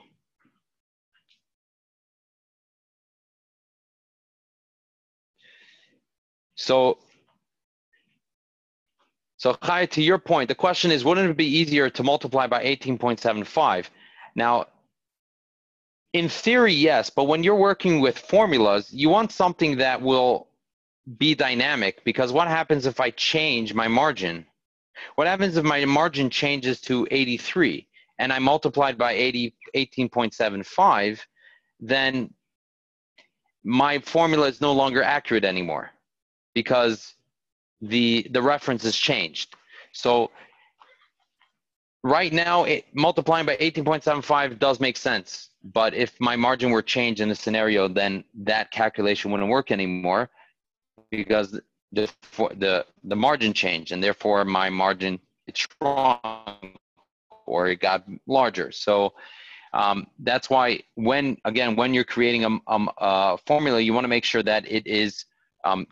so Chai, to your point, the question is, wouldn't it be easier to multiply by 18.75? Now, in theory, yes, but when you're working with formulas, you want something that will be dynamic, because what happens if I change my margin? What happens if my margin changes to 83 and I multiplied by 18.75? Then my formula is no longer accurate anymore, because the reference has changed. So right now, multiplying by 18.75 does make sense. But if my margin were changed in the scenario, then that calculation wouldn't work anymore because the margin changed, and therefore my margin it shrunk or it got larger. So that's why when you're creating a formula, you want to make sure that it is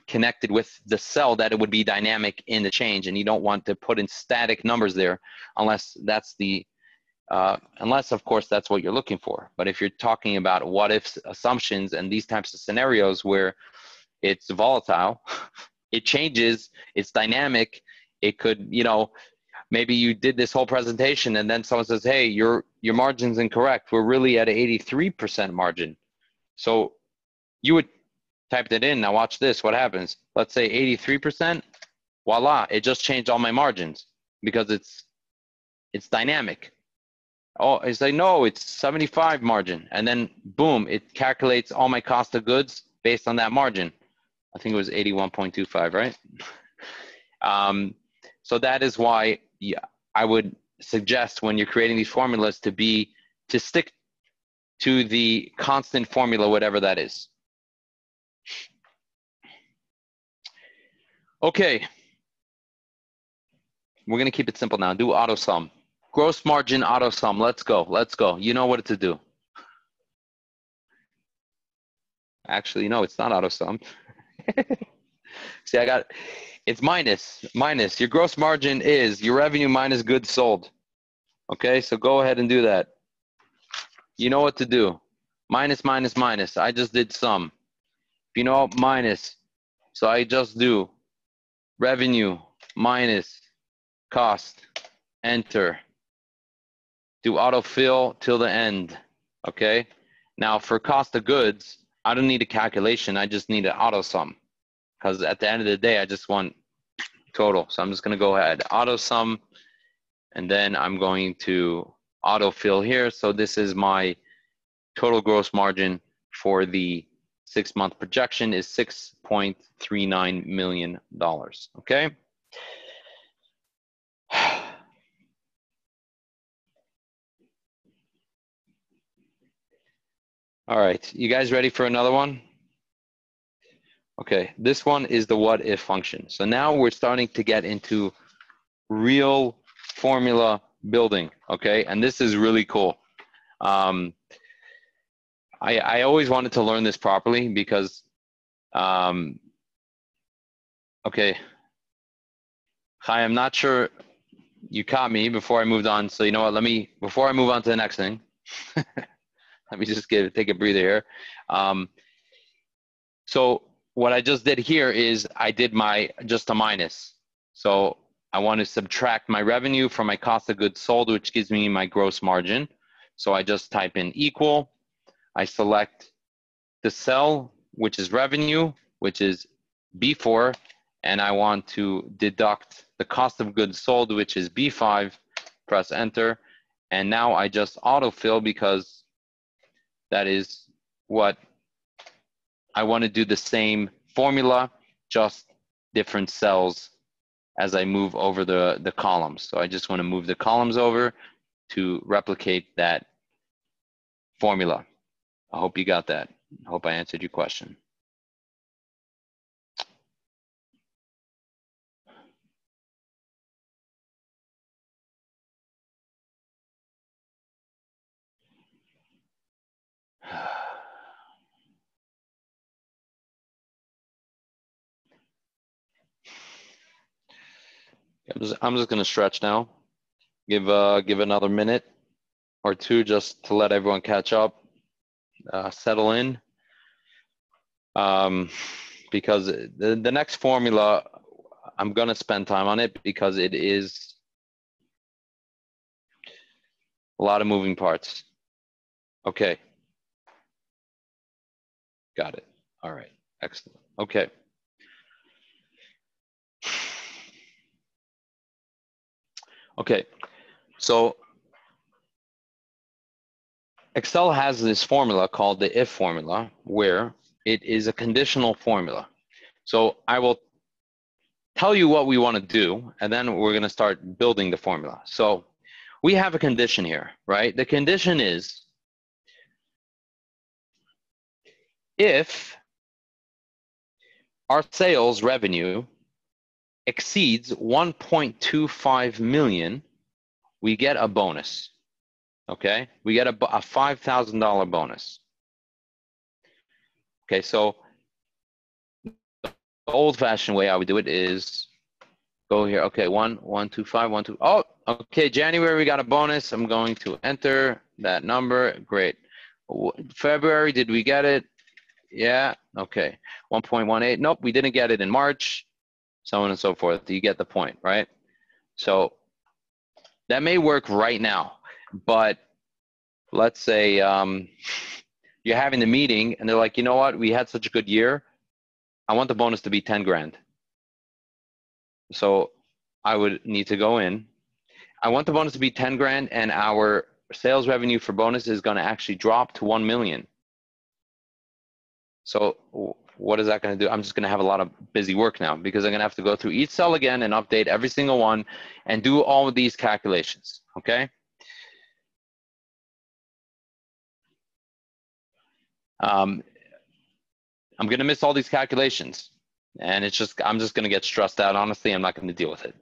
connected with the cell, that it would be dynamic in the change, and you don't want to put in static numbers there unless that's unless of course that's what you're looking for. But if you're talking about what if assumptions and these types of scenarios where it's volatile, it changes, it's dynamic, it could, maybe you did this whole presentation and then someone says, hey, your margin's incorrect, we're really at an 83% margin. So you would type that in. Now watch this, what happens. Let's say 83%, voila, it just changed all my margins because it's dynamic. Oh, it's like, no, it's 75 margin. And then boom, it calculates all my cost of goods based on that margin. I think it was 81.25, right? So that is why I would suggest when you're creating these formulas to stick to the constant formula, whatever that is. Okay. We're going to keep it simple now. Do auto sum. Gross margin auto sum. Let's go. Let's go. You know what to do. Actually, no, it's not auto sum. See, it's minus. Your gross margin is your revenue minus goods sold. Okay, so go ahead and do that. You know what to do. Minus. I just did sum. You know, minus. So I just do revenue minus cost. Enter. Do autofill till the end. Okay. Now for cost of goods, I don't need a calculation. I just need an auto sum. Because at the end of the day, I just want total. So I'm just going to go ahead. Auto sum. And then I'm going to autofill here. So this is my total gross margin for the 6-month projection is $6.39 million. Okay. All right. You guys ready for another one? Okay. This one is the what if function. So now we're starting to get into real formula building. Okay. And this is really cool. I always wanted to learn this properly because, okay. Hi, I'm not sure you caught me before I moved on. So you know what, before I move on to the next thing, let me just take a breather here. So what I just did here is I did just a minus. So I want to subtract my revenue from my cost of goods sold, which gives me my gross margin. So I just type in equal. I select the cell, which is revenue, which is B4, and I want to deduct the cost of goods sold, which is B5, press enter. And now I just autofill because that is what I want to do, the same formula, just different cells as I move over the columns. So I just want to move the columns over to replicate that formula. I hope you got that. I hope I answered your question. I'm just going to stretch now. Give another minute or two just to let everyone catch up, settle in. Because the next formula, I'm going to spend time on it because it is a lot of moving parts. Okay. Got it. All right. Excellent. Okay. Okay. So Excel has this formula called the if formula, where it is a conditional formula. So I will tell you what we want to do, and then we're going to start building the formula. So we have a condition here, right? The condition is if our sales revenue exceeds 1.25 million, we get a bonus, okay? We get a $5,000 bonus. Okay, so the old-fashioned way I would do it is go here. Okay, 125, 12. Oh, okay, January we got a bonus. I'm going to enter that number. Great. February, did we get it? Yeah, okay. 1.18. Nope, we didn't get it in March. So on and so forth. You get the point, right? So that may work right now, but let's say you're having the meeting and they're like, you know what? We had such a good year. I want the bonus to be 10 grand. So I would need to go in. I want the bonus to be 10 grand and our sales revenue for bonus is going to actually drop to 1 million. So what is that going to do? I'm just going to have a lot of busy work now because I'm going to have to go through each cell again and update every single one and do all of these calculations, okay? I'm going to miss all these calculations and I'm just going to get stressed out. Honestly, I'm not going to deal with it.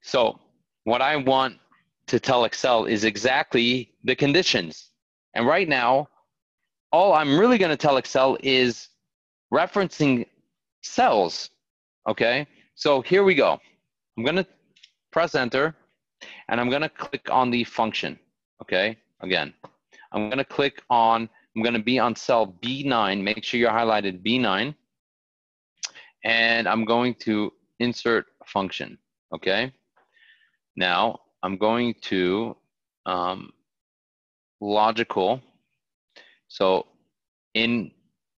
So what I want to tell Excel is exactly the conditions. And right now, all I'm really going to tell Excel is referencing cells, okay? So here we go. I'm going to press enter, and I'm going to click on the function, okay? Again, I'm going to be on cell B9. Make sure you're highlighted B9. And I'm going to insert function, okay? Now, I'm going to logical. So in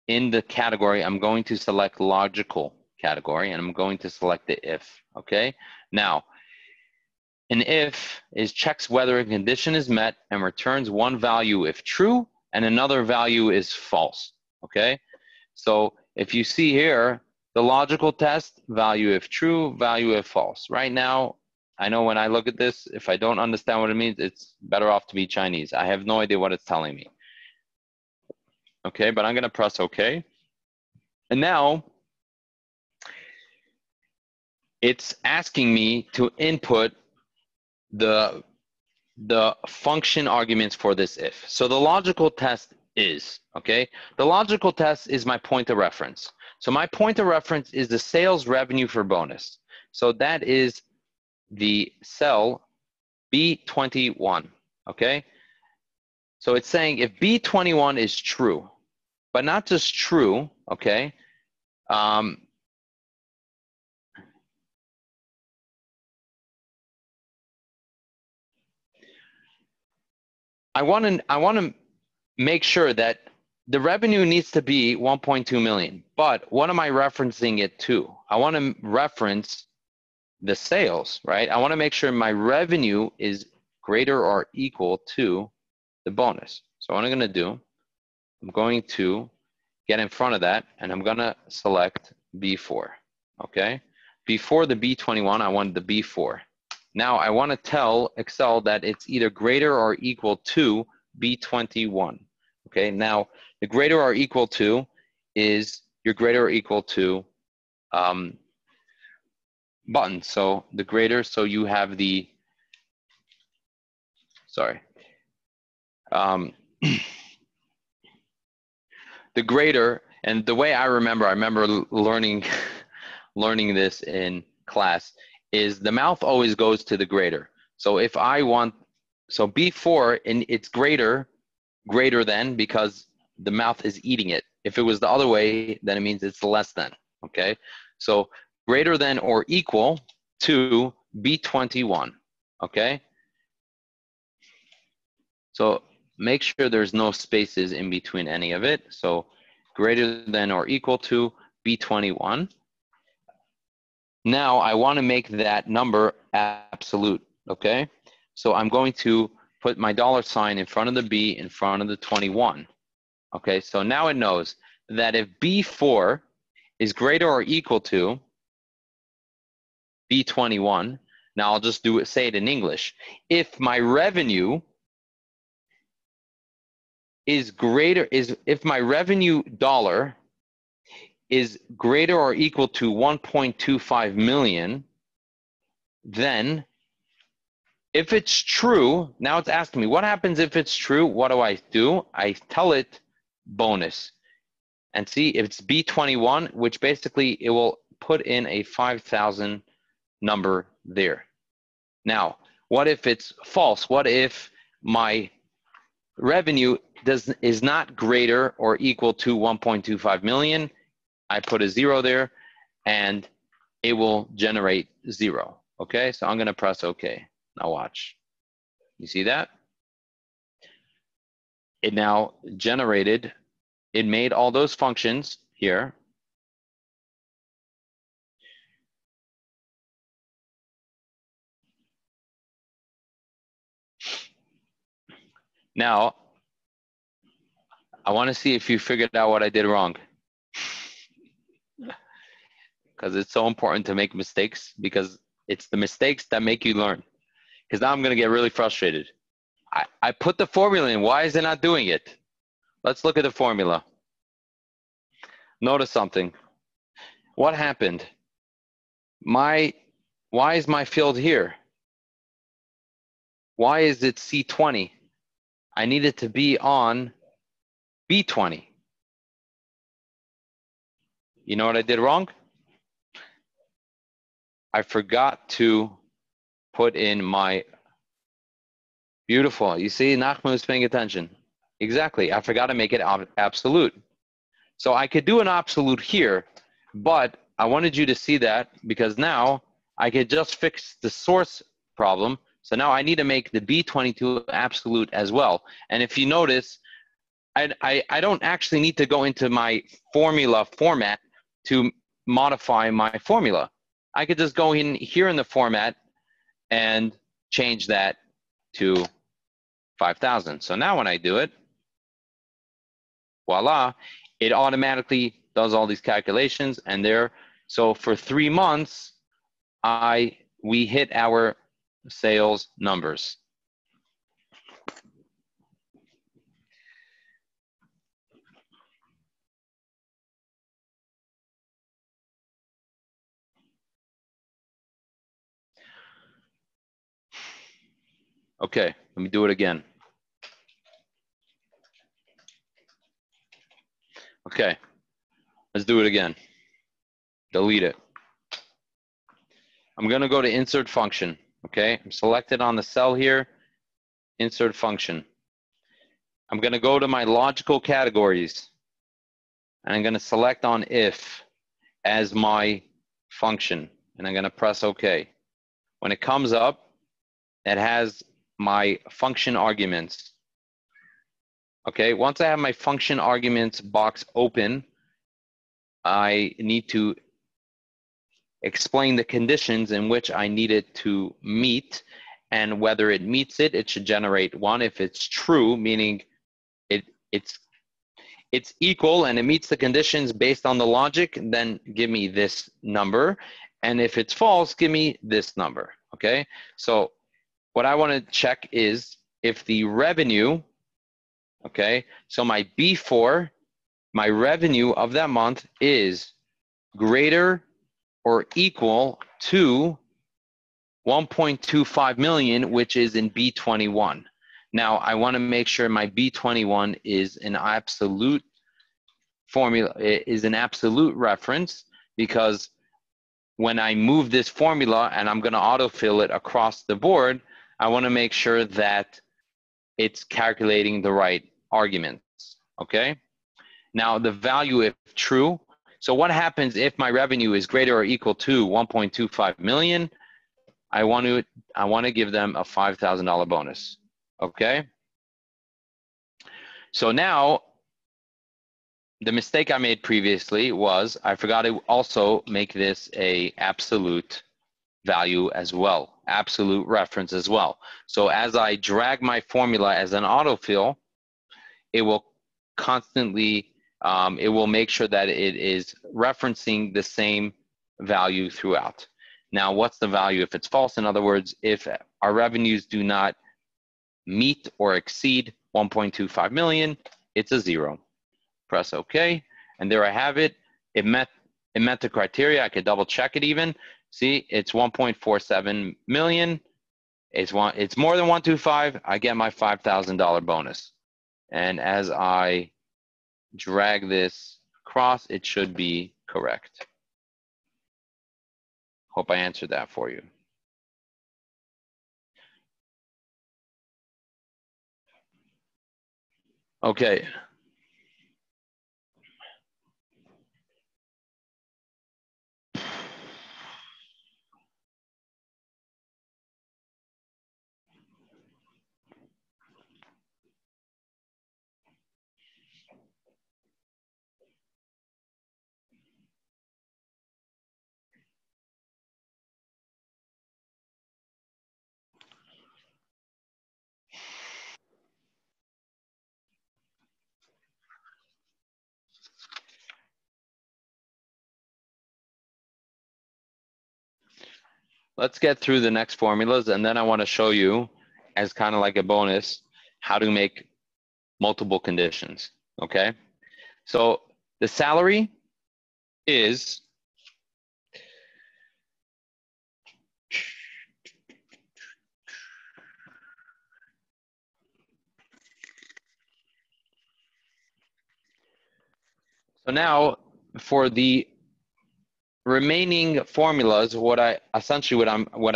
the category, I'm going to select logical category, and I'm going to select the if, okay? Now, an if is checks whether a condition is met and returns one value if true, and another value is false, okay? So if you see here, the logical test, value if true, value if false. Right now, I know when I look at this, if I don't understand what it means, it's better off to be Chinese. I have no idea what it's telling me. Okay, but I'm going to press OK. And now it's asking me to input the function arguments for this if. So the logical test is, okay, the logical test is my point of reference. So my point of reference is the sales revenue for bonus. So that is the cell B21, okay? So it's saying if B21 is true, but not just true, okay? I want to make sure that the revenue needs to be 1.2 million, but what am I referencing it to? I want to reference the sales, right? I want to make sure my revenue is greater or equal to the bonus. So what I'm going to do, I'm going to get in front of that, and I'm going to select B4, okay? Before the B21, I want the B4. Now I want to tell Excel that it's either greater or equal to B21, okay? Now, the greater or equal to is your greater or equal to button. So the greater, so you have the, sorry. The greater, and the way I remember learning this in class, is the mouth always goes to the greater. So if I want, so B4, and it's greater than, because the mouth is eating it. If it was the other way, then it means it's less than, okay? So greater than or equal to B21, okay? So make sure there's no spaces in between any of it. So greater than or equal to B21. Now I want to make that number absolute, okay? So I'm going to put my $sign in front of the B, in front of the 21. Okay, so now it knows that if B4 is greater or equal to B21, Now I'll just say it in English. If my revenue is greater, if my revenue dollar is greater or equal to 1.25 million, then if it's true, now it's asking me, what happens if it's true? What do? I tell it bonus. And see, if it's B21, which basically it will put in a 5,000 number there. Now, what if it's false? What if my revenue is not greater or equal to 1.25 million? I put a 0 there, and it will generate 0. Okay, so I'm going to press OK. Now watch. You see that? It now generated, it made all those functions here. Now, I want to see if you figured out what I did wrong. Because it's so important to make mistakes, because it's the mistakes that make you learn. Because now I'm going to get really frustrated. I put the formula in. Why is it not doing it? Let's look at the formula. Notice something. What happened? Why is my field here? Why is it C20? I need it to be on B20. You know what I did wrong? I forgot to put in my beautiful. You see, Nachman is paying attention. Exactly. I forgot to make it absolute. So I could do an absolute here, but I wanted you to see that because now I could just fix the source problem. So now I need to make the B22 absolute as well. And if you notice, I don't actually need to go into my formula format to modify my formula. I could just go in here in the format and change that to 5,000. So now when I do it, voila, it automatically does all these calculations, and there. So for 3 months, we hit our sales numbers. Okay, let me do it again. Okay, let's do it again. Delete it. I'm going to go to insert function. Okay, I'm selected on the cell here, insert function. I'm going to go to my logical categories, and I'm going to select on if as my function, and I'm going to press OK. When it comes up, it has my function arguments. Okay, once I have my function arguments box open, I need to explain the conditions in which I need it to meet, and whether it meets it, it should generate 1. If it's true, meaning it's equal and it meets the conditions based on the logic, then give me this number. And if it's false, give me this number. Okay, so what I want to check is if the revenue, okay, so my B4, my revenue of that month is greater or equal to 1.25 million, which is in B21. Now, I want to make sure my B21 is an absolute formula, is an absolute reference, because when I move this formula and I'm going to autofill it across the board, I want to make sure that it's calculating the right arguments, okay? Now, the value, if true, so what happens if my revenue is greater or equal to 1.25 million? I want to give them a $5,000 bonus, okay? So now, the mistake I made previously was I forgot to also make this a absolute value as well, absolute reference as well. So as I drag my formula as an autofill, it will constantly, it will make sure that it is referencing the same value throughout. Now, what's the value if it's false? In other words, if our revenues do not meet or exceed 1.25 million, it's a 0. Press OK, and there I have it. It met the criteria. I could double check it even. See, it's 1.47 million. It's more than 125. I get my $5,000 bonus. And as I drag this across, it should be correct. Hope I answered that for you. Okay. Let's get through the next formulas, and then I want to show you, as kind of like a bonus, how to make multiple conditions, okay? So the salary is so now for the remaining formulas, what I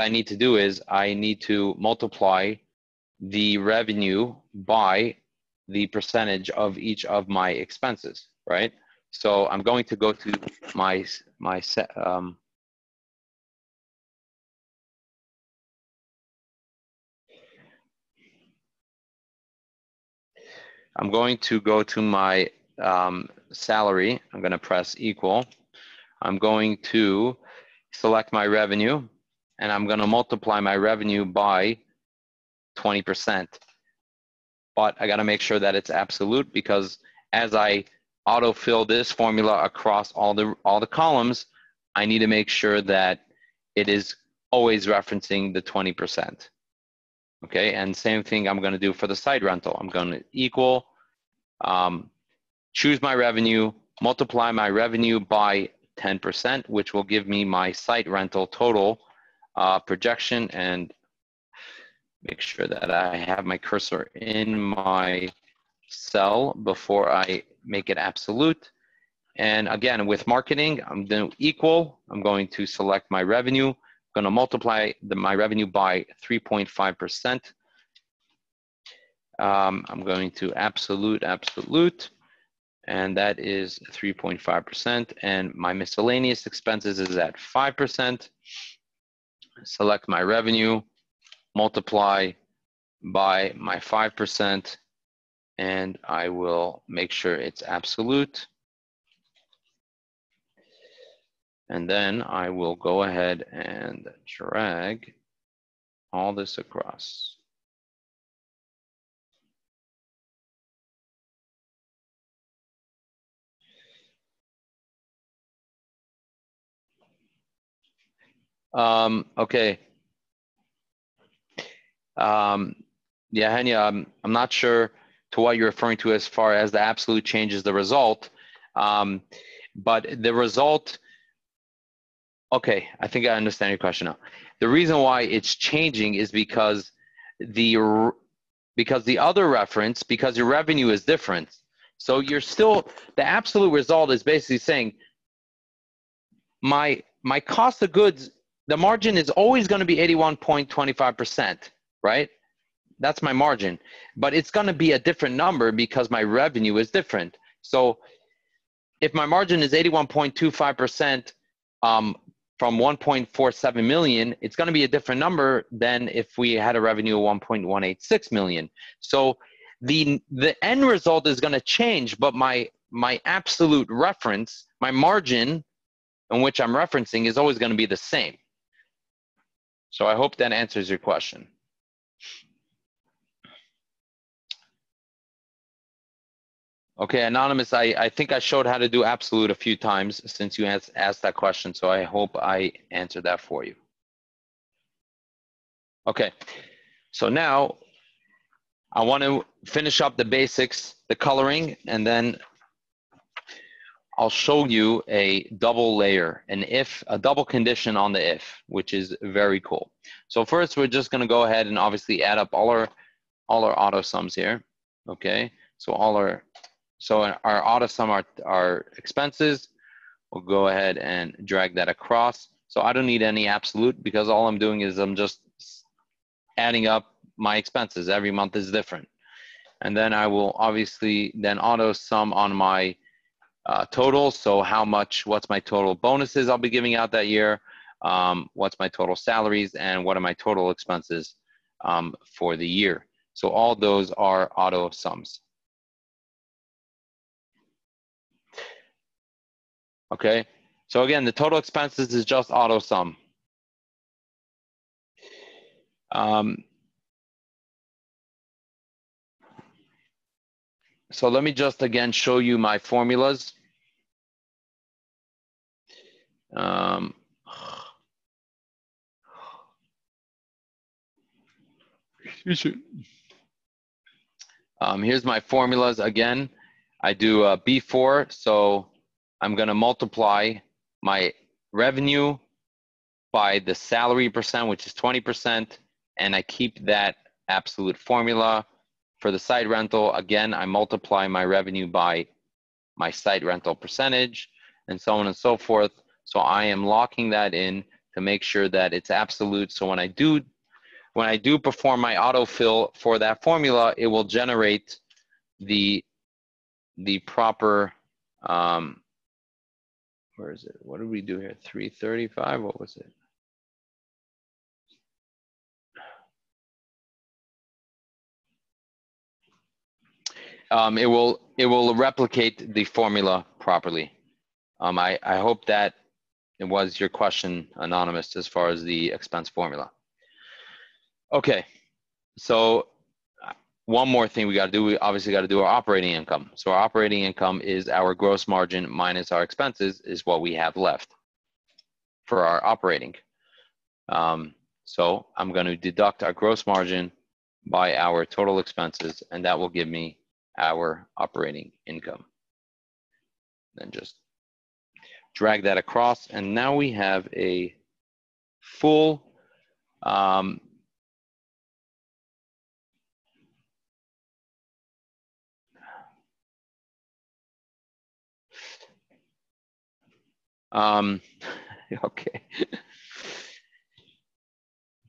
need to do is I need to multiply the revenue by the percentage of each of my expenses, right? So I'm going to go to I'm going to go to my salary. I'm going to press equal. I'm going to select my revenue, and I'm going to multiply my revenue by 20%. But I got to make sure that it's absolute, because as I autofill this formula across all the columns, I need to make sure that it is always referencing the 20%. Okay, and same thing I'm going to do for the site rental. I'm going to equal, choose my revenue, multiply my revenue by 10%, which will give me my site rental total projection, and make sure that I have my cursor in my cell before I make it absolute. And again, with marketing, I'm going to equal. I'm going to select my revenue. I'm going to multiply my revenue by 3.5%. I'm going to absolute, and that is 3.5%. And my miscellaneous expenses is at 5%. Select my revenue, multiply by my 5%, and I will make sure it's absolute. And then I will go ahead and drag all this across. Okay. Yeah, Henya, I'm not sure to what you're referring to as far as the absolute changes the result. But the result, okay, I think I understand your question now. The reason why it's changing is because the other reference, because your revenue is different. So you're still, the absolute result is basically saying my cost of goods, the margin is always going to be 81.25%, right? That's my margin, but it's going to be a different number because my revenue is different. So if my margin is 81.25% from 1.47 million, it's going to be a different number than if we had a revenue of 1.186 million. So the end result is going to change, but my absolute reference, my margin in which I'm referencing, is always going to be the same. So I hope that answers your question. Okay, Anonymous, I think I showed how to do absolute a few times since you asked that question, so I hope I answered that for you. Okay, so now I want to finish up the basics, the coloring, and then I'll show you a double layer, a double condition on the if, which is very cool. So first, we're just going to go ahead and obviously add up all our auto sums here. Okay, so our auto sum our expenses. We'll go ahead and drag that across. So I don't need any absolute because all I'm doing is I'm just adding up my expenses. Every month is different. And then I will obviously then auto sum on my total. So what's my total bonuses I'll be giving out that year? What's my total salaries, and what are my total expenses for the year? So all those are auto sums. Okay, so again, the total expenses is just auto sum. So let me just again show you my formulas. Here's my formulas again. I do B4, so I'm going to multiply my revenue by the salary percent, which is 20%, and I keep that absolute formula. For the site rental, again, I multiply my revenue by my site rental percentage, and so on and so forth. So I am locking that in to make sure that it's absolute. So when I do perform my autofill for that formula, it will generate the proper, where is it? What did we do here? 335, what was it? It will replicate the formula properly. I hope that it was your question, Anonymous, as far as the expense formula. Okay, so one more thing we got to do. We obviously got to do our operating income. So our operating income is our gross margin minus our expenses is what we have left for our operating. So I'm going to deduct our gross margin by our total expenses, and that will give me our operating income. Then just drag that across, and now we have a full okay.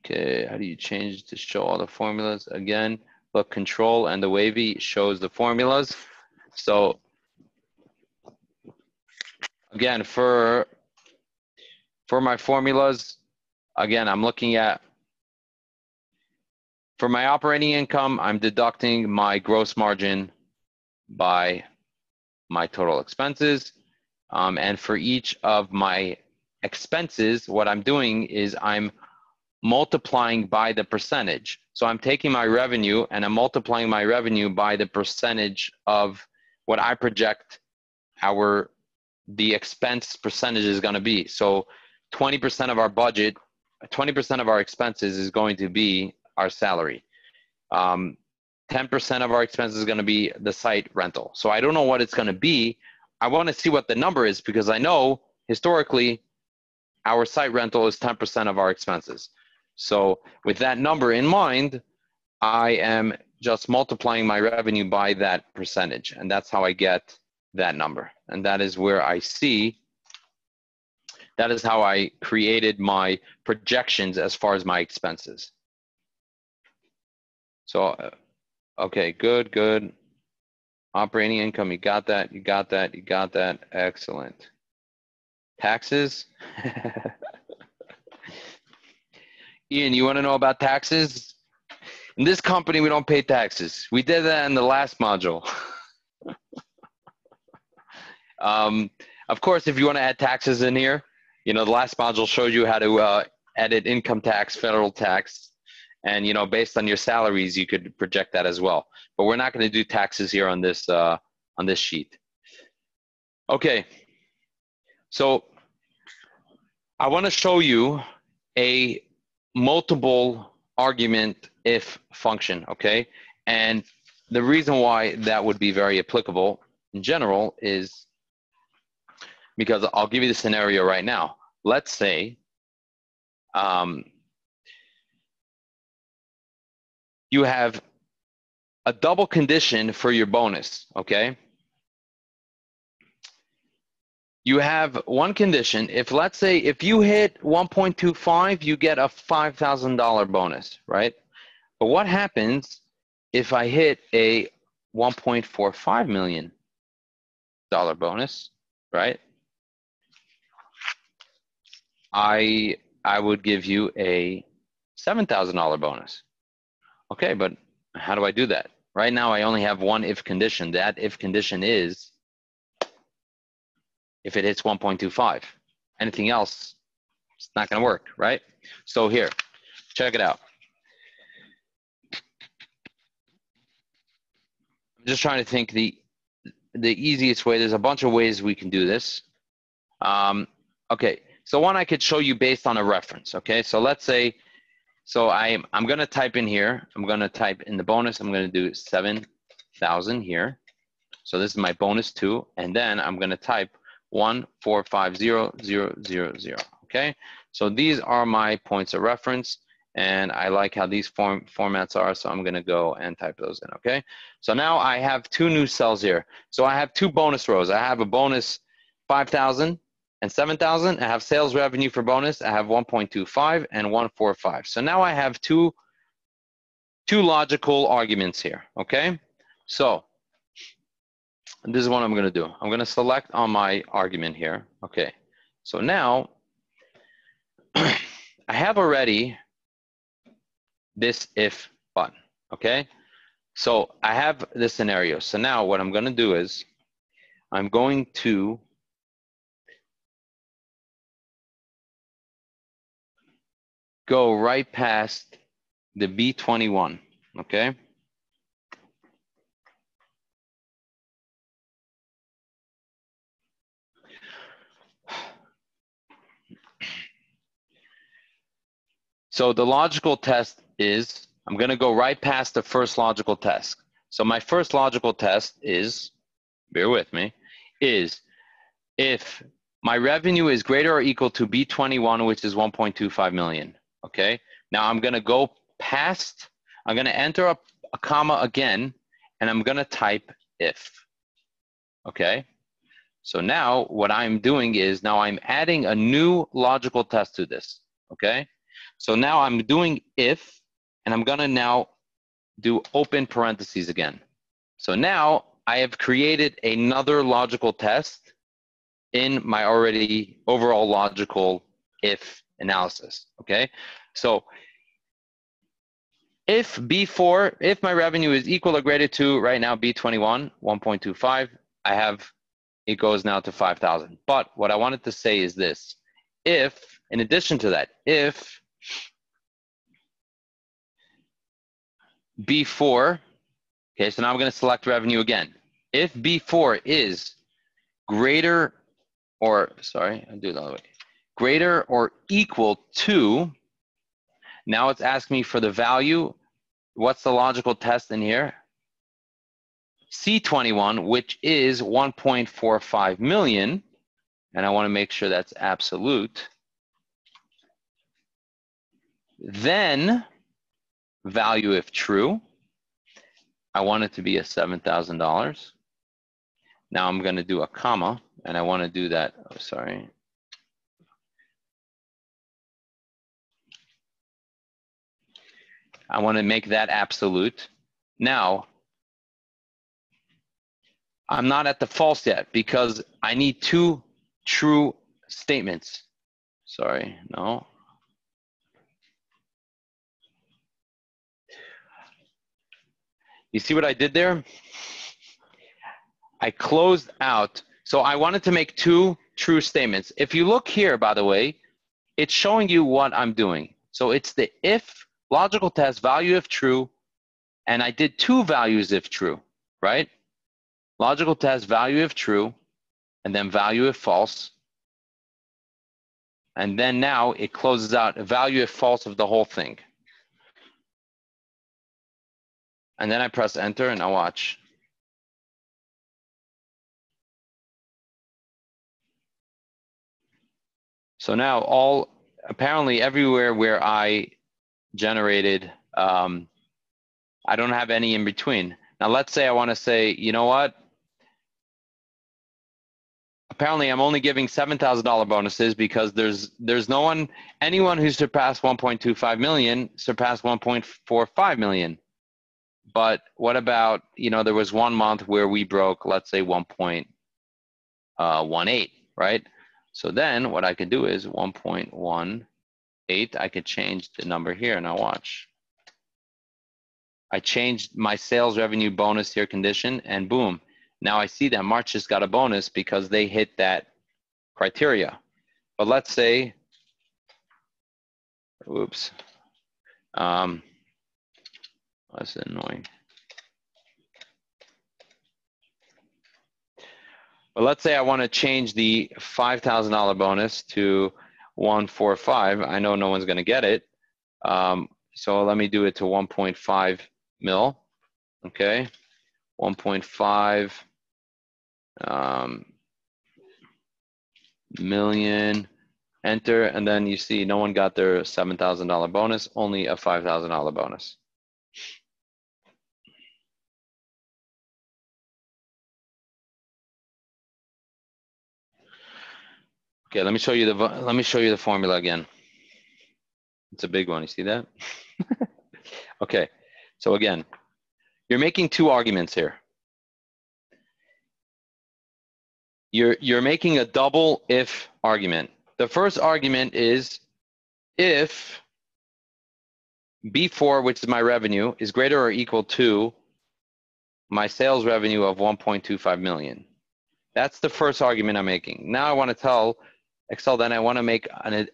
Okay, how do you change to show all the formulas? Again, look, control and the wavy shows the formulas. So again, for my formulas, again, I'm looking at, for my operating income, I'm deducting my gross margin by my total expenses. And for each of my expenses, what I'm doing is I'm multiplying by the percentage. So I'm taking my revenue and I'm multiplying my revenue by the percentage of what I project the expense percentage is going to be. So 20% of our budget, 20% of our expenses is going to be our salary. 10% of our expenses is going to be the site rental. So I don't know what it's going to be. I want to see what the number is because I know historically our site rental is 10% of our expenses. So with that number in mind, I am just multiplying my revenue by that percentage, and that's how I get that number. And that is where I see, that is how I created my projections as far as my expenses. So, okay, good. Operating income, you got that. Excellent. Taxes. Ian, you want to know about taxes? In this company, we don't pay taxes. We did that in the last module. Of course, if you want to add taxes in here, the last module showed you how to edit income tax, federal tax, and based on your salaries, you could project that as well. But we're not going to do taxes here on this sheet. Okay, so I want to show you a multiple argument if function, okay? And the reason why that would be very applicable in general is because I'll give you the scenario right now. Let's say you have a double condition for your bonus, okay? You have one condition. If let's say if you hit 1.25, you get a $5,000 bonus, right? But what happens if I hit a $1.45 million bonus, right? I would give you a $7,000 bonus. Okay, but how do I do that? Right now, I only have one if condition. That if condition is if it hits 1.25. Anything else, it's not going to work, right? So here, check it out. I'm just trying to think the easiest way. There's a bunch of ways we can do this. Okay, so one I could show you based on a reference. Okay, so let's say, so I'm going to type in here. I'm going to type in the bonus. I'm going to do 7,000 here. So this is my bonus 2, and then I'm going to type 1450000. Okay, so these are my points of reference, and I like how these formats are, so I'm going to go and type those in. Okay, so now I have 2 new cells here. So I have 2 bonus rows. I have a bonus 5,000 and 7,000. I have sales revenue for bonus. I have 1.25 and 145. So now I have two logical arguments here. Okay, so this is what I'm going to do. I'm going to select on my argument here. Okay, so now I have already this if button. Okay, so I have this scenario. So now what I'm going to do is I'm going to go right past the B21. Okay. So the logical test is, I'm going to go right past the first logical test. So my first logical test is, bear with me, is if my revenue is greater or equal to B21, which is 1.25 million. Okay. Now I'm going to go past, I'm going to enter a comma again, and I'm going to type if. Okay. So now what I'm doing is now I'm adding a new logical test to this. Okay. So now I'm doing if, and I'm going to now do open parentheses again. So now I have created another logical test in my already overall logical if analysis. Okay. So if B4, if my revenue is equal or greater to right now B21, 1.25, I have, it goes now to 5,000. But what I wanted to say is this: if, in addition to that, if B4, okay, so now I'm going to select revenue again. If B4 is greater or, sorry, I'll do it the other way, greater or equal to, now it's asking me for the value. What's the logical test in here? C21, which is 1.45 million, and I want to make sure that's absolute. Then value if true. I want it to be a $7,000. Now I'm going to do a comma, and I want to do that. Oh, sorry. I want to make that absolute. Now, I'm not at the false yet because I need 2 true statements. Sorry, no. You see what I did there? I closed out. So I wanted to make 2 true statements. If you look here, by the way, it's showing you what I'm doing. So it's the if logical test, value if true, and I did 2 values if true, right? Logical test, value if true, and then value if false. And then now it closes out a value if false of the whole thing. And then I press enter and I watch. So now apparently everywhere where I generated, I don't have any in between. Now let's say I want to say, you know what? Apparently I'm only giving $7,000 bonuses because there's anyone who surpassed 1.25 million surpassed 1.45 million. But what about, there was 1 month where we broke, let's say 1.18, right? So then what I could do is 1.18, I could change the number here. Now watch. I changed my sales revenue bonus here condition, and boom. Now I see that March just got a bonus because they hit that criteria. But let's say, oops, that's annoying. But let's say I want to change the $5,000 bonus to 145. I know no one's going to get it. So let me do it to 1.5 mil. Okay, 1.5 million. Enter, and then you see no one got their $7,000 bonus, only a $5,000 bonus. Okay, let me show you the formula again. It's a big one. You see that? Okay, so again, you're making two arguments here. You're making a double if argument. The first argument is if B4, which is my revenue, is greater or equal to my sales revenue of 1.25 million. That's the first argument I'm making. Now I want to tell Excel that I want to make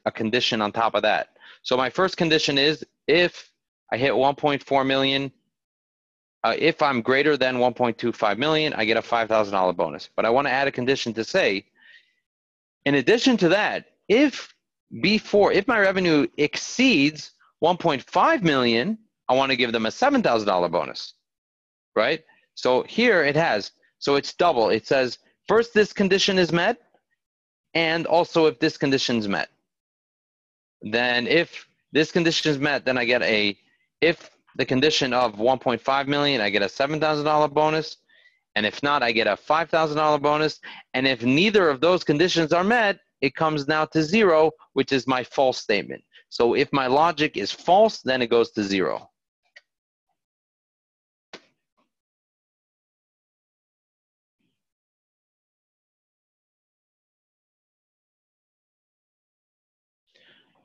a condition on top of that. So my first condition is if I hit 1.4 million, if I'm greater than 1.25 million, I get a $5,000 bonus. But I want to add a condition to say, in addition to that, if my revenue exceeds 1.5 million, I want to give them a $7,000 bonus, right? So here it has, so it's double. It says, first, this condition is met, and also if this condition is met. Then if this condition is met, then I get if the condition of 1.5 million, I get a $7,000 bonus. And if not, I get a $5,000 bonus. And if neither of those conditions are met, it comes now to 0, which is my false statement. So if my logic is false, then it goes to 0.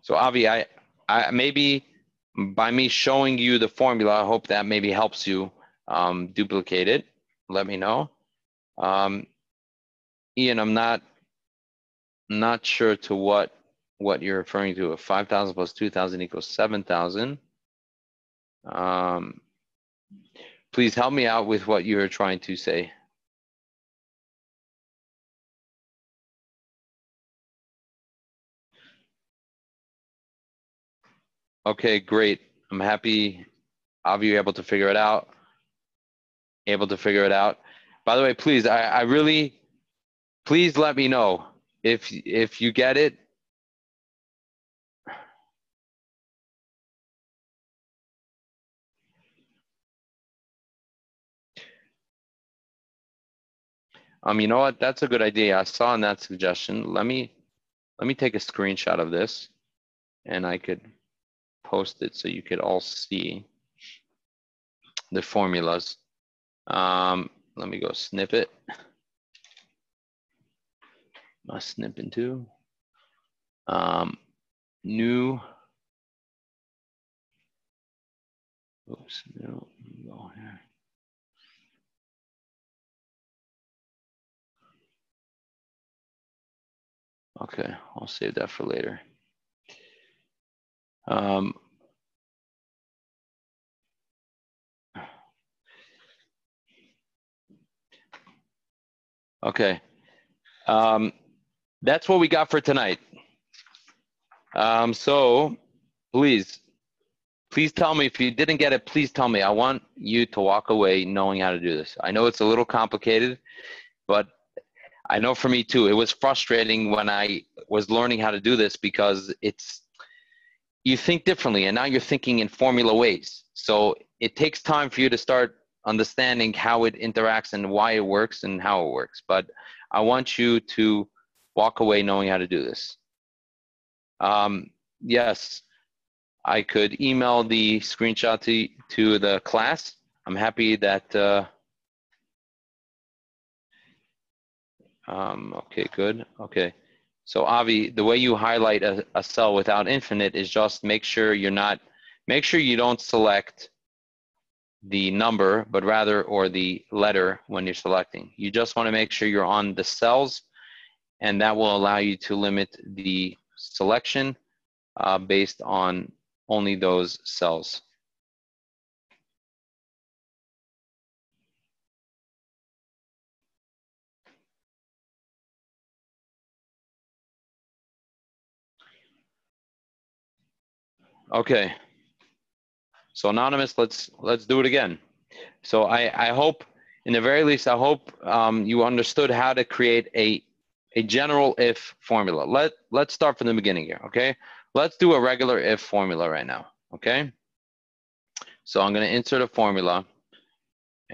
So Avi, I maybe by me showing you the formula, I hope that maybe helps you duplicate it. Let me know. Ian, I'm not sure to what you're referring to. If 5,000 plus 2,000 equals 7,000. Please help me out with what you're trying to say. Okay, great. I'm happy, Avi, you're able to figure it out. By the way, please, I really, please let me know if you get it. You know what? That's a good idea. I saw in that suggestion. Let me take a screenshot of this, and I could post it so you could all see the formulas. Let me go snip it. My snip into new. Oops, no, go here. Okay, I'll save that for later. Okay, that's what we got for tonight. So please Please tell me if you didn't get it. Please tell me. I want you to walk away knowing how to do this. I know it's a little complicated, but I know for me too, it was frustrating when I was learning how to do this because you think differently and now you're thinking in formula ways. So it takes time for you to start understanding how it interacts and why it works and how it works. But I want you to walk away knowing how to do this. Yes, I could email the screenshot to the class. I'm happy that, okay, good. Okay. So Avi, the way you highlight a cell without infinite is just make sure you don't select the number, but rather, or the letter when you're selecting. You just want to make sure you're on the cells, and that will allow you to limit the selection based on only those cells. Okay. So anonymous, let's do it again. So I hope, in the very least, I hope you understood how to create a general if formula. Let's start from the beginning here, okay? Let's do a regular if formula right now, okay? So I'm going to insert a formula,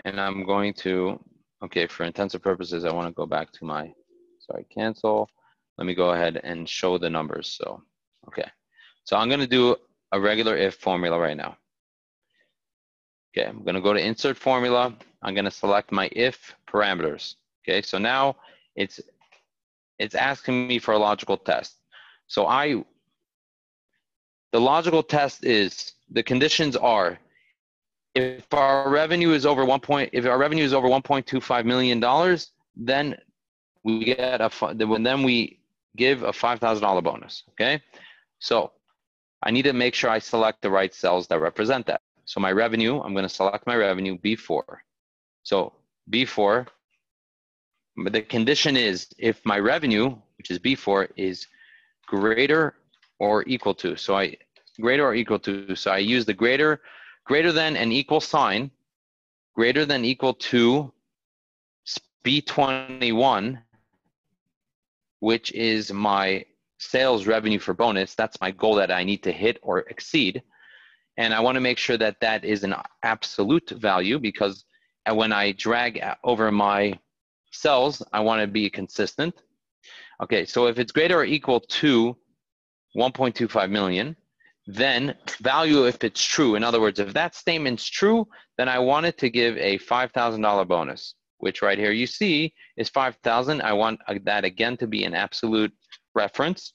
and I'm going to, okay, for intensive purposes, I want to go back to my, sorry, cancel. Let me go ahead and show the numbers. So, okay. So I'm going to do a regular if formula right now. Okay, I'm going to go to insert formula. I'm going to select my if parameters. Okay, so now it's asking me for a logical test. So the logical test is, the conditions are, if our revenue is over $1.25 million, then we get then we give a $5,000 bonus. Okay, so I need to make sure I select the right cells that represent that. So my revenue, I'm going to select my revenue B4. So B4, the condition is if my revenue, which is B4, is greater or equal to. So I use the greater than and equal sign, greater than equal to B21, which is my sales revenue for bonus. That's my goal that I need to hit or exceed. And I want to make sure that that is an absolute value, because when I drag over my cells, I want to be consistent. Okay, so if it's greater or equal to 1.25 million, then value if it's true. In other words, if that statement's true, then I want it to give a $5,000 bonus, which right here you see is 5,000. I want that again to be an absolute reference.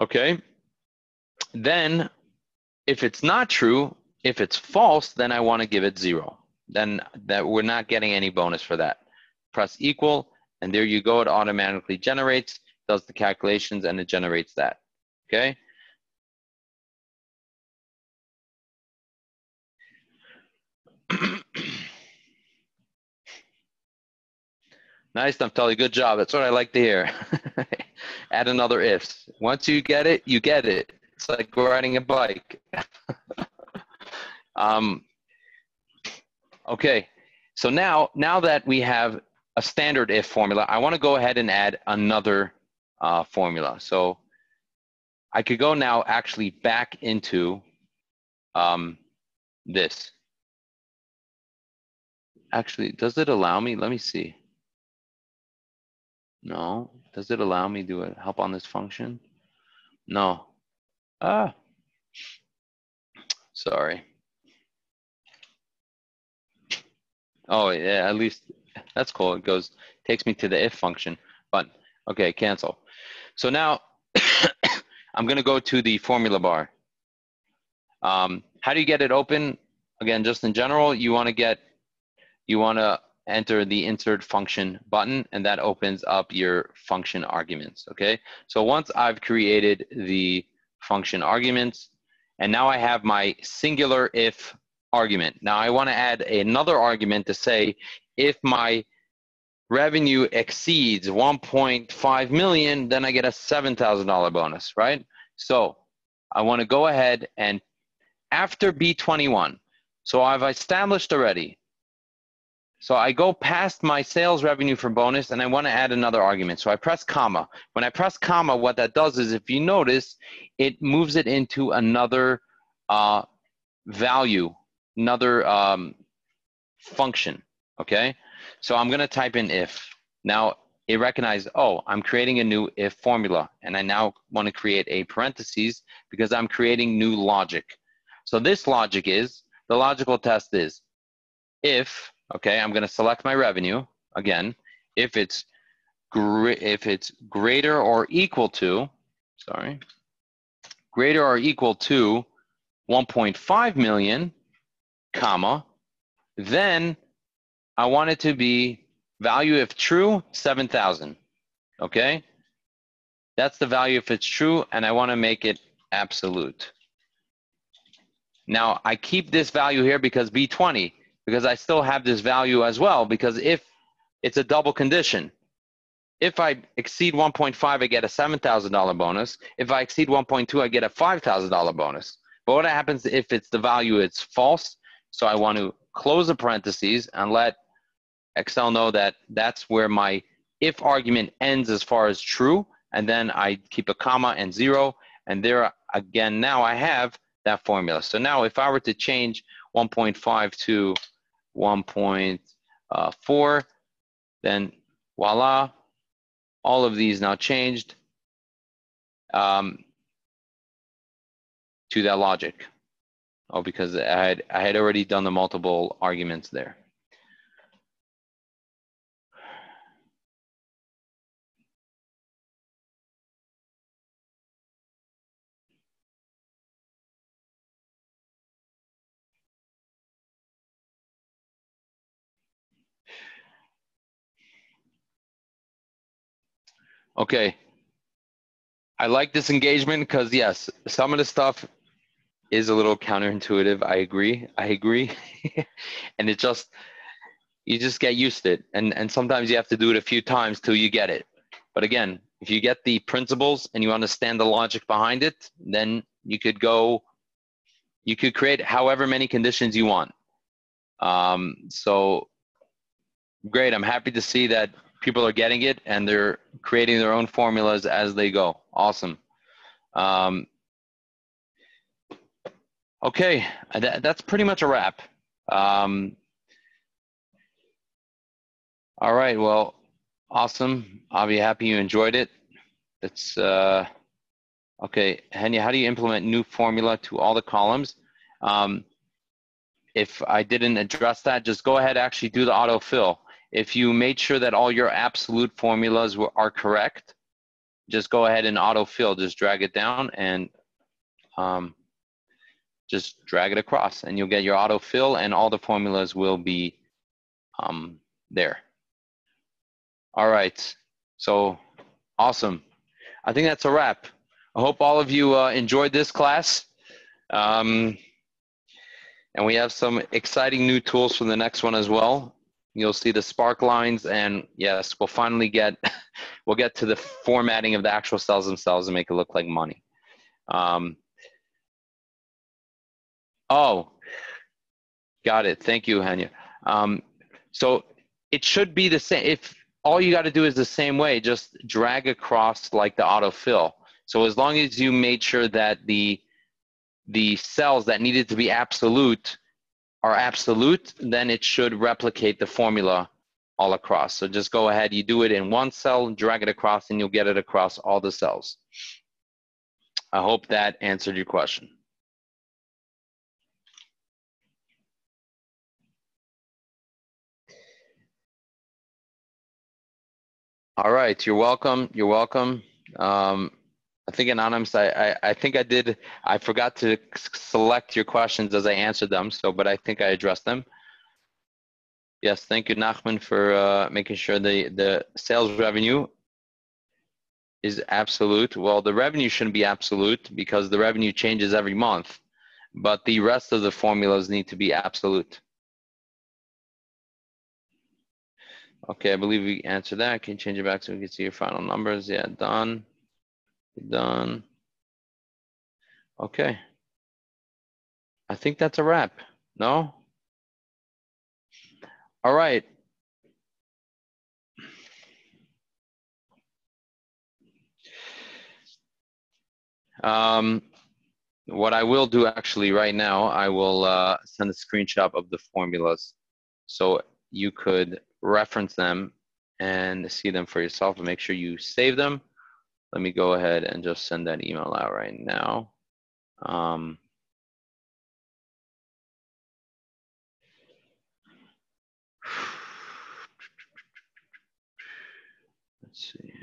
Okay. Then if it's not true, if it's false, then I want to give it 0. Then that we're not getting any bonus for that. Press equal, and there you go. It automatically generates, does the calculations, and it generates that. Okay. Nice, Naftali. Good job. That's what I like to hear. Add another ifs. Once you get it, you get it. It's like riding a bike. Okay. So now that we have a standard if formula, I want to go ahead and add another formula. So I could go now actually back into this. Actually, does it allow me? Let me see. No. Does it allow me to help on this function? No. Sorry. Oh, yeah, at least that's cool. It takes me to the if function. But, okay, cancel. So now I'm going to go to the formula bar. How do you get it open? Again, just in general, you want to enter the insert function button, and that opens up your function arguments, okay? So once I've created the function arguments, and now I have my singular if argument. Now I want to add another argument to say if my revenue exceeds 1.5 million, then I get a $7,000 bonus, right? So I want to go ahead and after B21, so I've established already. So I go past my sales revenue for bonus and I want to add another argument. So I press comma. When I press comma, what that does is, if you notice, it moves it into another value, another function, okay? So I'm going to type in if. Now it recognizes, oh, I'm creating a new if formula, and I now want to create a parentheses because I'm creating new logic. So this logic is, the logical test is, if, okay, I'm going to select my revenue again, if it's greater or equal to, greater or equal to 1.5 million, comma, then I want it to be value if true, 7,000, okay? That's the value if it's true, and I want to make it absolute. Now, I keep this value here because B20, because I still have this value as well, because if it's a double condition, if I exceed 1.5, I get a $7,000 bonus. If I exceed 1.2, I get a $5,000 bonus. But what happens if it's the value, it's false? So I want to close the parentheses and let Excel know that that's where my if argument ends as far as true, and then I keep a comma and 0, and there again, now I have that formula. So now if I were to change 1.5 to 1.4, then voila, all of these now changed to that logic. Oh, because I had already done the multiple arguments there. Okay, I like this engagement because yes, some of the stuff is a little counterintuitive. I agree. And it just, you just get used to it. And sometimes you have to do it a few times till you get it. But again, if you get the principles and you understand the logic behind it, then you could create however many conditions you want. So great, I'm happy to see that people are getting it and they're creating their own formulas as they go. Awesome. Okay, that's pretty much a wrap. All right, well, awesome. I'll be happy you enjoyed it. It's okay, Henya, how do you implement new formula to all the columns? If I didn't address that, just go ahead and actually do the autofill. If you made sure that all your absolute formulas are correct, just go ahead and autofill. Just drag it down and just drag it across, and you'll get your autofill, and all the formulas will be there. All right, so awesome. I think that's a wrap. I hope all of you enjoyed this class. And we have some exciting new tools for the next one as well. You'll see the spark lines, and yes, we'll finally get, we'll get to the formatting of the actual cells themselves and make it look like money. Oh, got it. Thank you, Hanya. So it should be the same. If all you got to do is the same way, just drag across like the autofill. So as long as you made sure that the cells that needed to be absolute are absolute, then it should replicate the formula all across. So just go ahead, you do it in one cell, drag it across, and you'll get it across all the cells. I hope that answered your question. All right, you're welcome. You're welcome. I think anonymous, I think I forgot to select your questions as I answered them, but I think I addressed them. Yes, thank you, Nachman, for making sure the sales revenue is absolute. Well, the revenue shouldn't be absolute because the revenue changes every month, but the rest of the formulas need to be absolute. Okay, I believe we answered that. Can you change it back so we can see your final numbers? Yeah, done. Done. Okay. I think that's a wrap. No? All right. What I will do actually right now, I will send a screenshot of the formulas so you could reference them and see them for yourself and make sure you save them. Let me go ahead and just send that email out right now. Let's see here.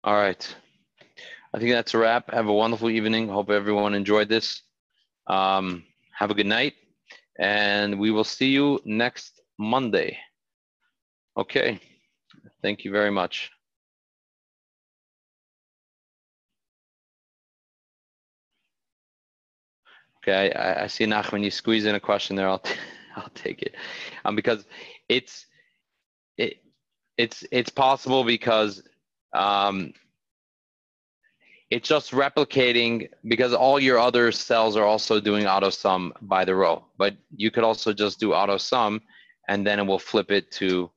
All right. I think that's a wrap. Have a wonderful evening. Hope everyone enjoyed this. Have a good night, and we will see you next Monday. Okay. Thank you very much. Okay, I see Nach, when you squeeze in a question there, I'll take it, because it's possible because it's just replicating because all your other cells are also doing auto sum by the row, but you could also just do auto sum and then it will flip it to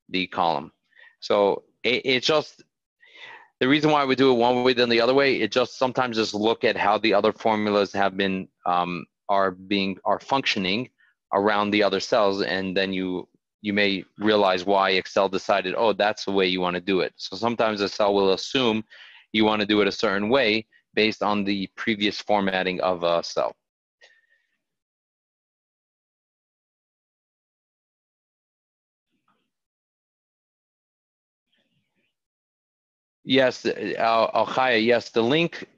the column. So it's just the reason why we do it one way than the other way. It just sometimes just look at how the other formulas have been are functioning around the other cells, and then you may realize why Excel decided, oh, that's the way you want to do it. So sometimes a cell will assume you want to do it a certain way based on the previous formatting of a cell. Yes, Alchaya, yes, the link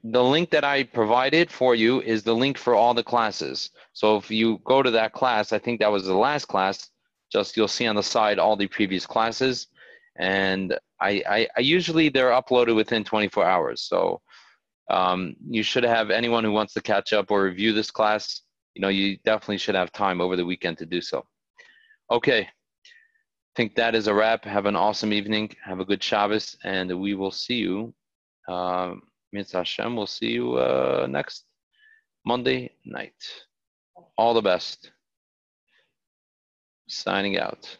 that I provided for you is the link for all the classes. So if you go to that class, I think that was the last class, just you'll see on the side all the previous classes. And I usually they're uploaded within 24 hours. So you should have anyone who wants to catch up or review this class, you definitely should have time over the weekend to do so. Okay. I think that is a wrap. Have an awesome evening. Have a good Shabbos, and we will see you. Mitzvah Hashem, we'll see you next Monday night. All the best. Signing out.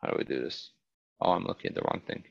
How do we do this? Oh, I'm looking at the wrong thing.